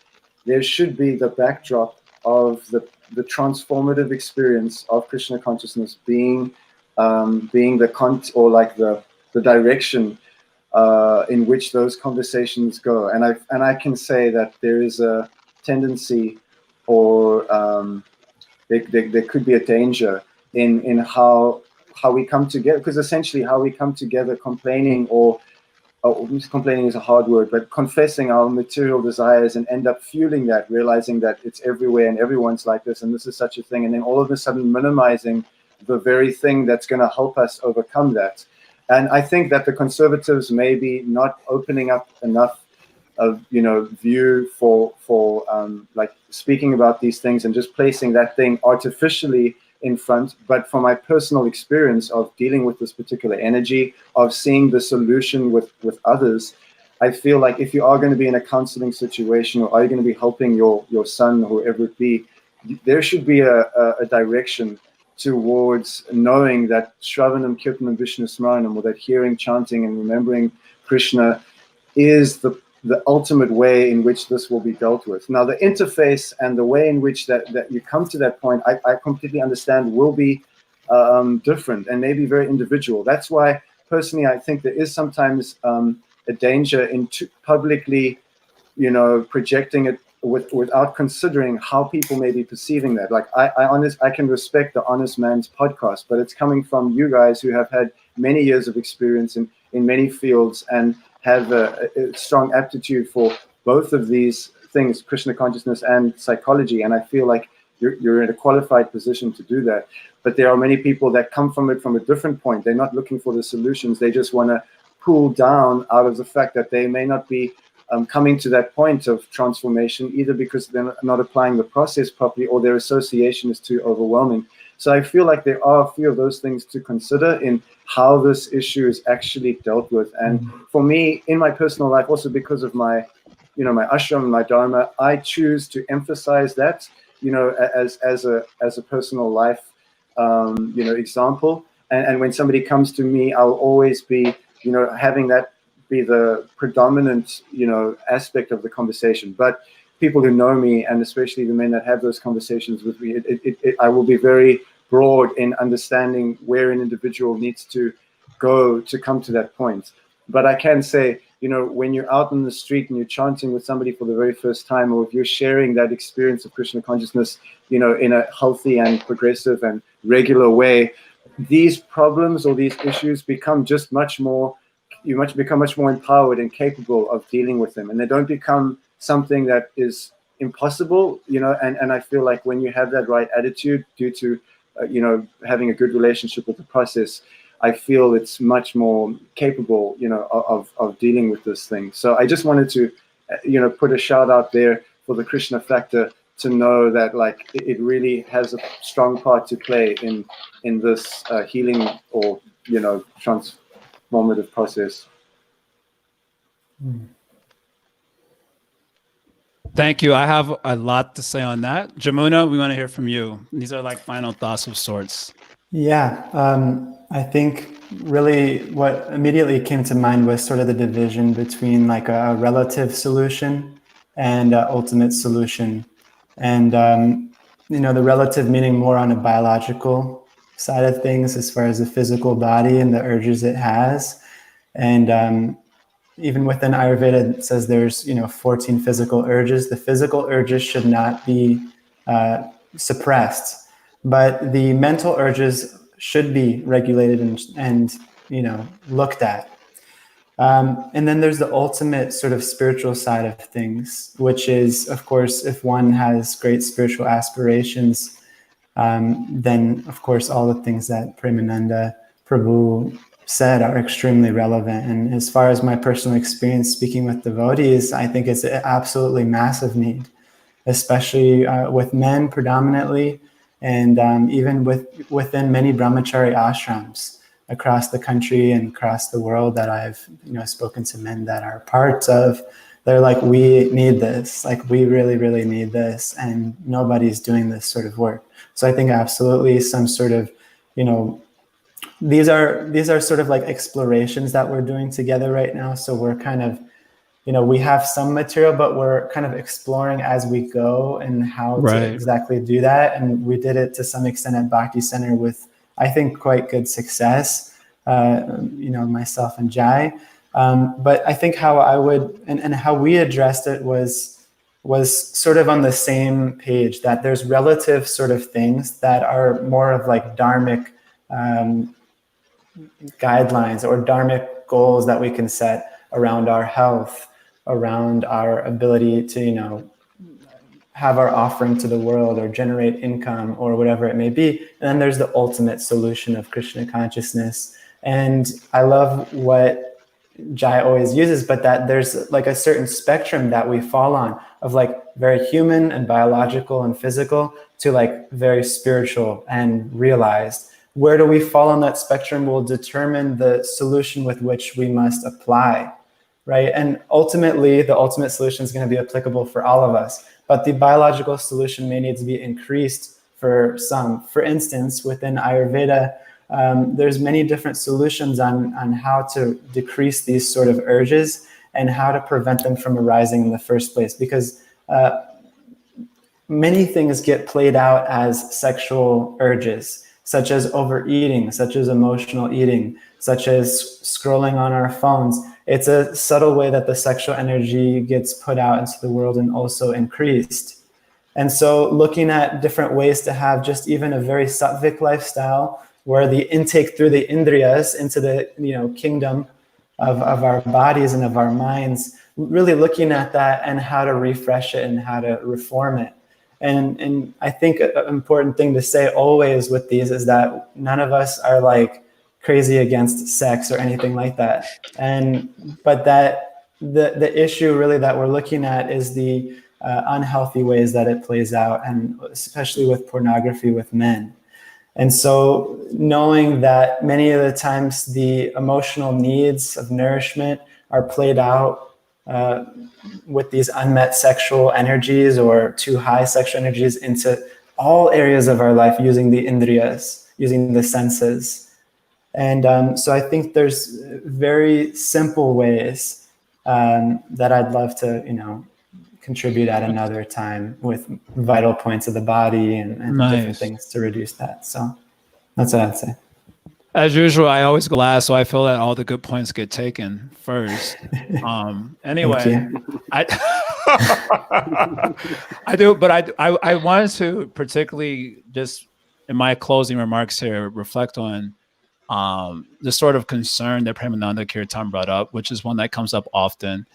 there should be the backdrop of the transformative experience of Krishna consciousness being the direction in which those conversations go. And I can say that there is a tendency, or there could be a danger in how how we come together, because essentially how we come together complaining or complaining is a hard word, but confessing our material desires and end up fueling that, realizing that it's everywhere and everyone's like this and this is such a thing, and then all of a sudden minimizing the very thing that's going to help us overcome that. And I think that the conservatives may be not opening up enough of view for like speaking about these things and just placing that thing artificially in front. But from my personal experience of dealing with this particular energy, of seeing the solution with others, I feel like if you are going to be in a counseling situation, or are you going to be helping your son, whoever it be, there should be a direction towards knowing that Shravanam, Kirtanam, Vishnu Smaranam, or that hearing, chanting, and remembering Krishna is the ultimate way in which this will be dealt with. Now, the interface and the way in which that you come to that point, I completely understand, will be different and maybe very individual. That's why, personally, I think there is sometimes a danger in publicly, projecting it without considering how people may be perceiving that. Like, I can respect the Honest Man's podcast, but it's coming from you guys who have had many years of experience in many fields and have a strong aptitude for both of these things, Krishna consciousness and psychology. And I feel like you're in a qualified position to do that. But there are many people that come from it from a different point. They're not looking for the solutions. They just want to cool down out of the fact that they may not be coming to that point of transformation, either because they're not applying the process properly or their association is too overwhelming. So I feel like there are a few of those things to consider in how this issue is actually dealt with. And for me, in my personal life, also because of my, my ashram and my dharma, I choose to emphasize that, as a personal life, example. And when somebody comes to me, I'll always be, having that be the predominant, aspect of the conversation. But people who know me, and especially the men that have those conversations with me, I will be very broad in understanding where an individual needs to go to come to that point. But I can say, when you're out on the street and you're chanting with somebody for the very first time, or if you're sharing that experience of Krishna consciousness, in a healthy and progressive and regular way, these problems or these issues become just become much more empowered and capable of dealing with them. And they don't become something that is impossible, and I feel like when you have that right attitude due to, having a good relationship with the process, I feel it's much more capable, of dealing with this thing. So I just wanted to, put a shout out there for the Krishna factor, to know that like it really has a strong part to play in this healing or, transformative process. Thank you. I have a lot to say on that. Jamuna, we want to hear from you. These are like final thoughts of sorts. Yeah, I think really what immediately came to mind was sort of the division between like a relative solution and ultimate solution. And, the relative meaning more on a biological side of things, as far as the physical body and the urges it has. And even within Ayurveda, it says there's 14 physical urges. The physical urges should not be suppressed, but the mental urges should be regulated and looked at. And then there's the ultimate sort of spiritual side of things, which is, of course, if one has great spiritual aspirations, then of course all the things that Premananda Prabhu said are extremely relevant. And as far as my personal experience speaking with devotees, I think it's an absolutely massive need, especially with men predominantly, and even within many brahmachari ashrams across the country and across the world that I've spoken to men that are parts of. They're like, we need this, like we really, really need this, and nobody's doing this sort of work. So I think absolutely some sort of, these are sort of like explorations that we're doing together right now. So we're kind of, we have some material, but we're kind of exploring as we go and how to exactly do that. And we did it to some extent at Bhakti Center with, I think, quite good success, myself and Jai. But I think how I would, and how we addressed it was sort of on the same page, that there's relative sort of things that are more of like dharmic guidelines or dharmic goals that we can set around our health, around our ability to, have our offering to the world or generate income or whatever it may be. And then there's the ultimate solution of Krishna consciousness. And I love what Jai always uses, but that there's like a certain spectrum that we fall on of like very human and biological and physical to like very spiritual and realized. Where do we fall on that spectrum will determine the solution with which we must apply, right? And ultimately, the ultimate solution is going to be applicable for all of us. But the biological solution may need to be increased for some. For instance, within Ayurveda, there's many different solutions on how to decrease these sort of urges and how to prevent them from arising in the first place. Because many things get played out as sexual urges, such as overeating, such as emotional eating, such as scrolling on our phones. It's a subtle way that the sexual energy gets put out into the world and also increased. And so looking at different ways to have just even a very sattvic lifestyle where the intake through the indriyas into the kingdom of our bodies and of our minds, really looking at that and how to refresh it and how to reform it. And I think an important thing to say always with these is that none of us are like crazy against sex or anything like that. But that the issue really that we're looking at is the unhealthy ways that it plays out, and especially with pornography with men. And so knowing that many of the times the emotional needs of nourishment are played out with these unmet sexual energies or too high sexual energies into all areas of our life using the indriyas, using the senses. And so I think there's very simple ways that I'd love to, contribute at another time with vital points of the body and different things to reduce that. So that's what I'd say. As usual, I always go last, so I feel that all the good points get taken first. Anyway, I do, but I wanted to particularly just in my closing remarks here reflect on the sort of concern that Premananda Kirtan brought up, which is one that comes up often.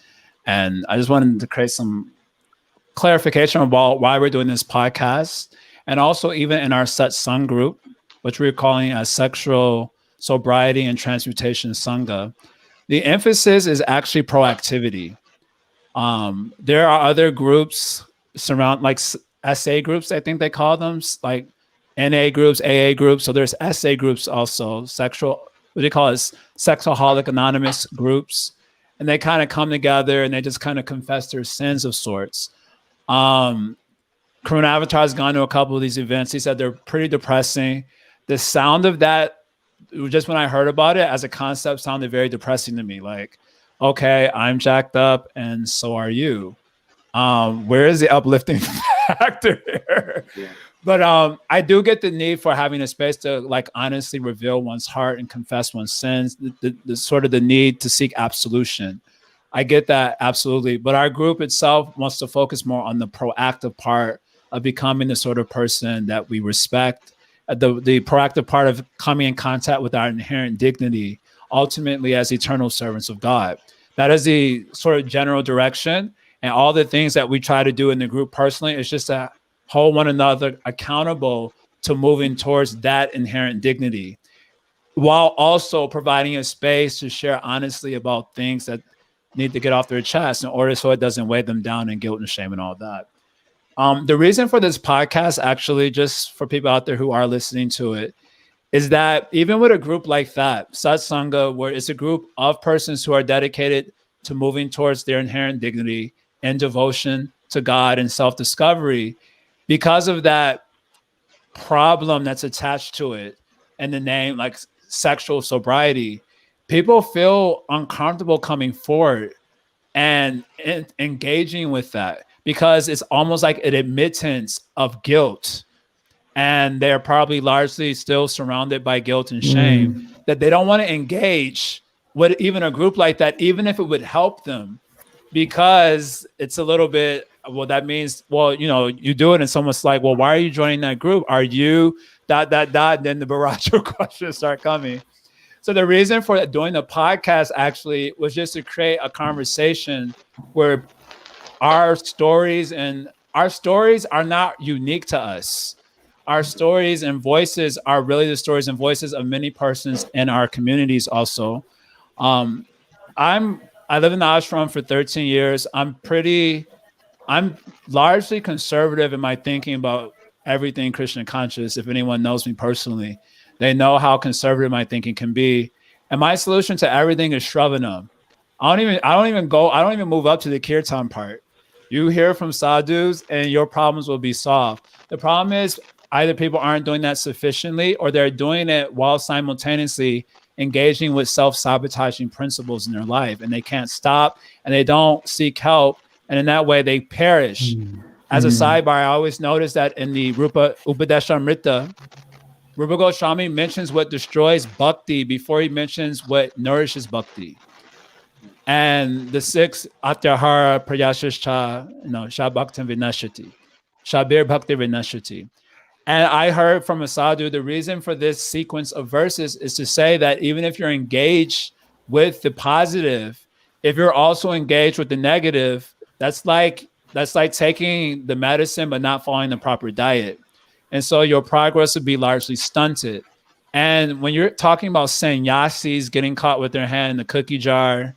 And I just wanted to create some clarification about why we're doing this podcast. And also even in our satsang group, which we're calling a Sexual Sobriety and Transmutation Sangha, the emphasis is actually proactivity. There are other groups like SA groups, I think they call them, like NA groups, AA groups. So there's SA groups also, what do you call it? Sexaholic Anonymous groups. And they kind of come together and they just kind of confess their sins of sorts. Karuna Avatar has gone to a couple of these events. He said they're pretty depressing. The sound of that, just when I heard about it as a concept, sounded very depressing to me. Like, okay, I'm jacked up and so are you. Where is the uplifting factor here? Yeah. But I do get the need for having a space to like honestly reveal one's heart and confess one's sins, the sort of the need to seek absolution. I get that, absolutely. But our group itself wants to focus more on the proactive part of becoming the sort of person that we respect, the proactive part of coming in contact with our inherent dignity, ultimately as eternal servants of God. That is the sort of general direction. And all the things that we try to do in the group personally is just to hold one another accountable to moving towards that inherent dignity, while also providing a space to share honestly about things that need to get off their chest in order so it doesn't weigh them down in guilt and shame and all that. The reason for this podcast, actually, just for people out there who are listening to it, is that even with a group like that, Satsanga, where it's a group of persons who are dedicated to moving towards their inherent dignity and devotion to God and self-discovery, because of that problem that's attached to it and the name, like sexual sobriety, people feel uncomfortable coming forward and engaging with that because it's almost like an admittance of guilt. And they're probably largely still surrounded by guilt and shame that they don't want to engage with even a group like that, even if it would help them, because it's a little bit, well, that means, well, you do it and someone's like, well, why are you joining that group? Are you ... Then the barrage of questions start coming. So the reason for doing the podcast actually was just to create a conversation where our stories are not unique to us. Our stories and voices are really the stories and voices of many persons in our communities also. I live in the ashram for 13 years. I'm largely conservative in my thinking about everything Krishna conscious. If anyone knows me personally, they know how conservative my thinking can be. And my solution to everything is Shravanam. I don't even move up to the kirtan part. You hear from sadhus and your problems will be solved. The problem is either people aren't doing that sufficiently or they're doing it while simultaneously engaging with self-sabotaging principles in their life, and they can't stop and they don't seek help. And in that way, they perish. As a sidebar, I always notice that in the Rupa Upadeshamrita, Rupa Goswami mentions what destroys bhakti before he mentions what nourishes bhakti. And the 6 Atyahara Prayashascha, Shabhaktam Vinashati, Shabir Bhakti Vinashati. And I heard from a sadhu, the reason for this sequence of verses is to say that even if you're engaged with the positive, if you're also engaged with the negative, that's like taking the medicine but not following the proper diet. And so your progress would be largely stunted. And when you're talking about sannyasis getting caught with their hand in the cookie jar,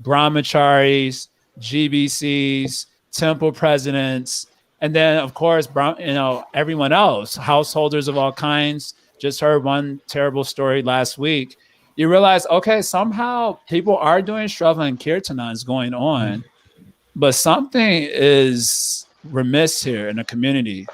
brahmacharis, GBCs, temple presidents, and then, of course, everyone else, householders of all kinds. Just heard one terrible story last week. You realize, okay, somehow people are doing Shravan and Kirtanas going on, but something is remiss here in the community.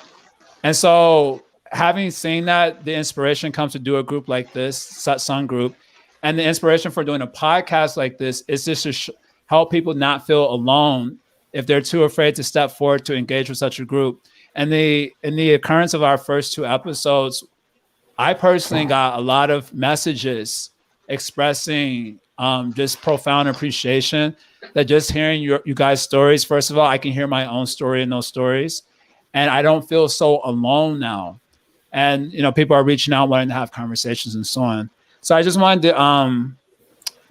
And so having seen that, the inspiration comes to do a group like this, satsang group, and the inspiration for doing a podcast like this is just to help people not feel alone if they're too afraid to step forward to engage with such a group. And in the occurrence of our first 2 episodes, I personally got a lot of messages expressing just profound appreciation that just hearing you guys' stories, first of all, I can hear my own story in those stories. And I don't feel so alone now. And, people are reaching out, wanting to have conversations and so on. So I just wanted to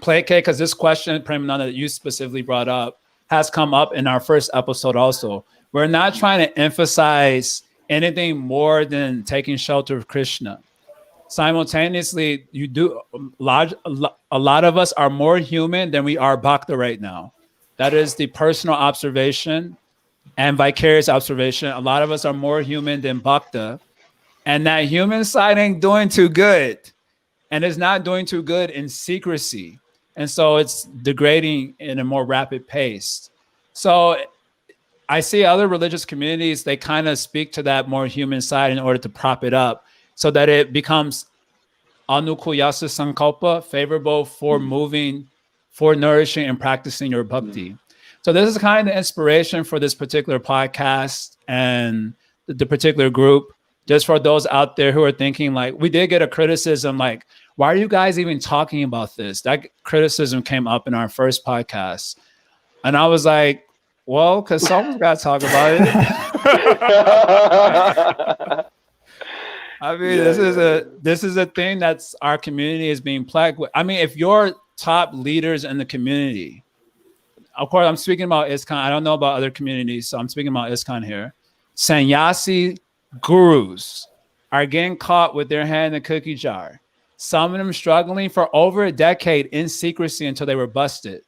placate, because this question, Premananda, that you specifically brought up has come up in our first episode also. We're not trying to emphasize anything more than taking shelter of Krishna. Simultaneously, a lot of us are more human than we are bhakta right now. That is the personal observation and vicarious observation. A lot of us are more human than bhakta. And that human side ain't doing too good. And it's not doing too good in secrecy. And so it's degrading in a more rapid pace. So I see other religious communities, they kind of speak to that more human side in order to prop it up so that it becomes anukulyasa sankalpa, favorable for moving, for nourishing and practicing your bhakti. So this is kind of the inspiration for this particular podcast and the particular group. Just for those out there who are thinking, like, we did get a criticism, like, why are you guys even talking about this? That criticism came up in our first podcast. And I was like, well, because someone's got to talk about it. I mean, this is a thing that's our community is being plagued with. I mean, if you're top leaders in the community, of course, I'm speaking about ISKCON. I don't know about other communities, so I'm speaking about ISKCON here. Sannyasi gurus are getting caught with their hand in the cookie jar. Some of them struggling for over a decade in secrecy until they were busted.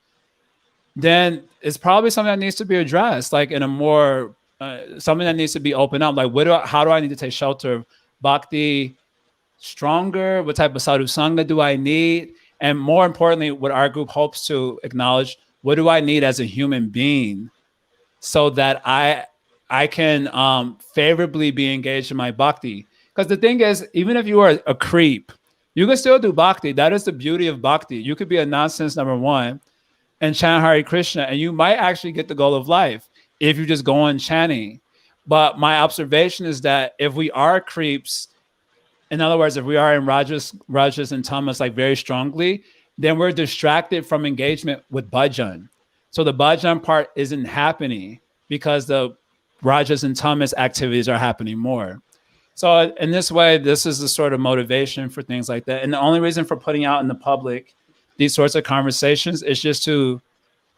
Then it's probably something that needs to be addressed, like in a more something that needs to be opened up. Like, how do I need to take shelter of bhakti stronger? What type of sadhu sangha do I need? And more importantly, what our group hopes to acknowledge, what do I need as a human being so that I can favorably be engaged in my bhakti? Because the thing is, even if you are a creep, you can still do bhakti. That is the beauty of bhakti. You could be a nonsense number one and chant Hare Krishna, and you might actually get the goal of life if you just go on chanting. But my observation is that if we are creeps, in other words, if we are in rajas and tamas like very strongly, then we're distracted from engagement with bhajan. So the bhajan part isn't happening because the rajas and tamas activities are happening more. So in this way, this is the sort of motivation for things like that. And the only reason for putting out in the public these sorts of conversations is just to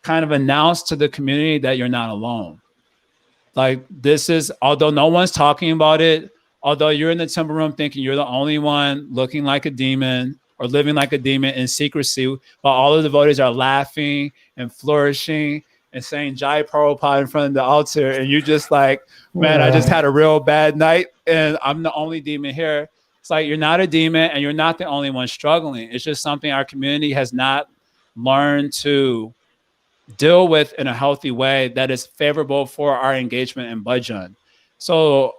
kind of announce to the community that you're not alone. Like this is, although no one's talking about it, although you're in the temple room thinking you're the only one looking like a demon or living like a demon in secrecy, while all the devotees are laughing and flourishing and saying Jai Prabhupada in front of the altar, and you just like, man, I just had a real bad night and I'm the only demon here. It's like you're not a demon and you're not the only one struggling. It's just something our community has not learned to deal with in a healthy way that is favorable for our engagement in bhajan. So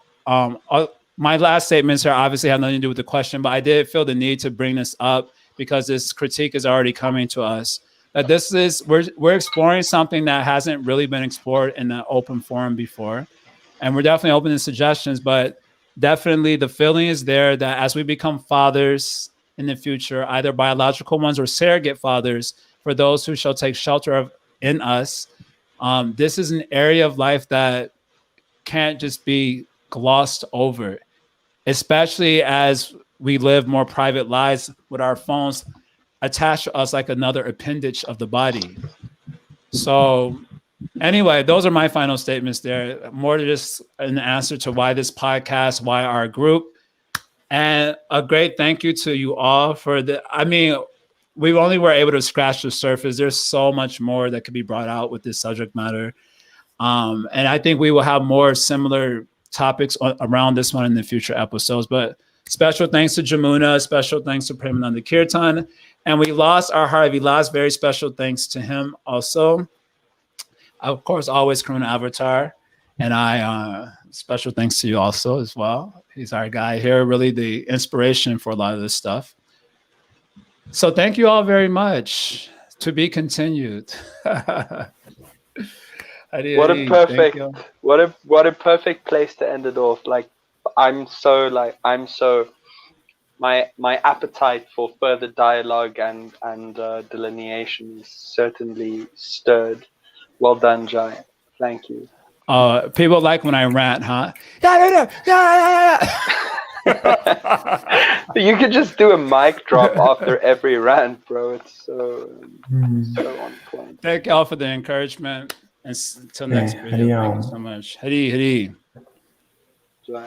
my last statements here obviously have nothing to do with the question, but I did feel the need to bring this up because this critique is already coming to us. That this is, we're exploring something that hasn't really been explored in the open forum before. And we're definitely open to suggestions, but definitely the feeling is there that as we become fathers in the future, either biological ones or surrogate fathers, for those who shall take shelter in us, this is an area of life that can't just be glossed over, especially as we live more private lives with our phones attached to us like another appendage of the body. So anyway, those are my final statements there. More to just an answer to why this podcast, why our group, and a great thank you to you all for the, I mean, we only were able to scratch the surface. There's so much more that could be brought out with this subject matter. And I think we will have more similar topics around this one in the future episodes. But special thanks to Jamuna, special thanks to Premananda Kirtan. And we lost our Harvey. Last very special thanks to him also. Of course, always Karuna Avatar. And I, special thanks to you also as well. He's our guy here, really the inspiration for a lot of this stuff. So thank you all very much. To be continued. What a perfect place to end it off. Like my appetite for further dialogue and delineation is certainly stirred. Well done, Jai. Thank you. People like when I rant, huh? You could just do a mic drop after every rant, bro. It's so on point. Thank y'all for the encouragement. And until next video, thank you so much. Hari. Jai.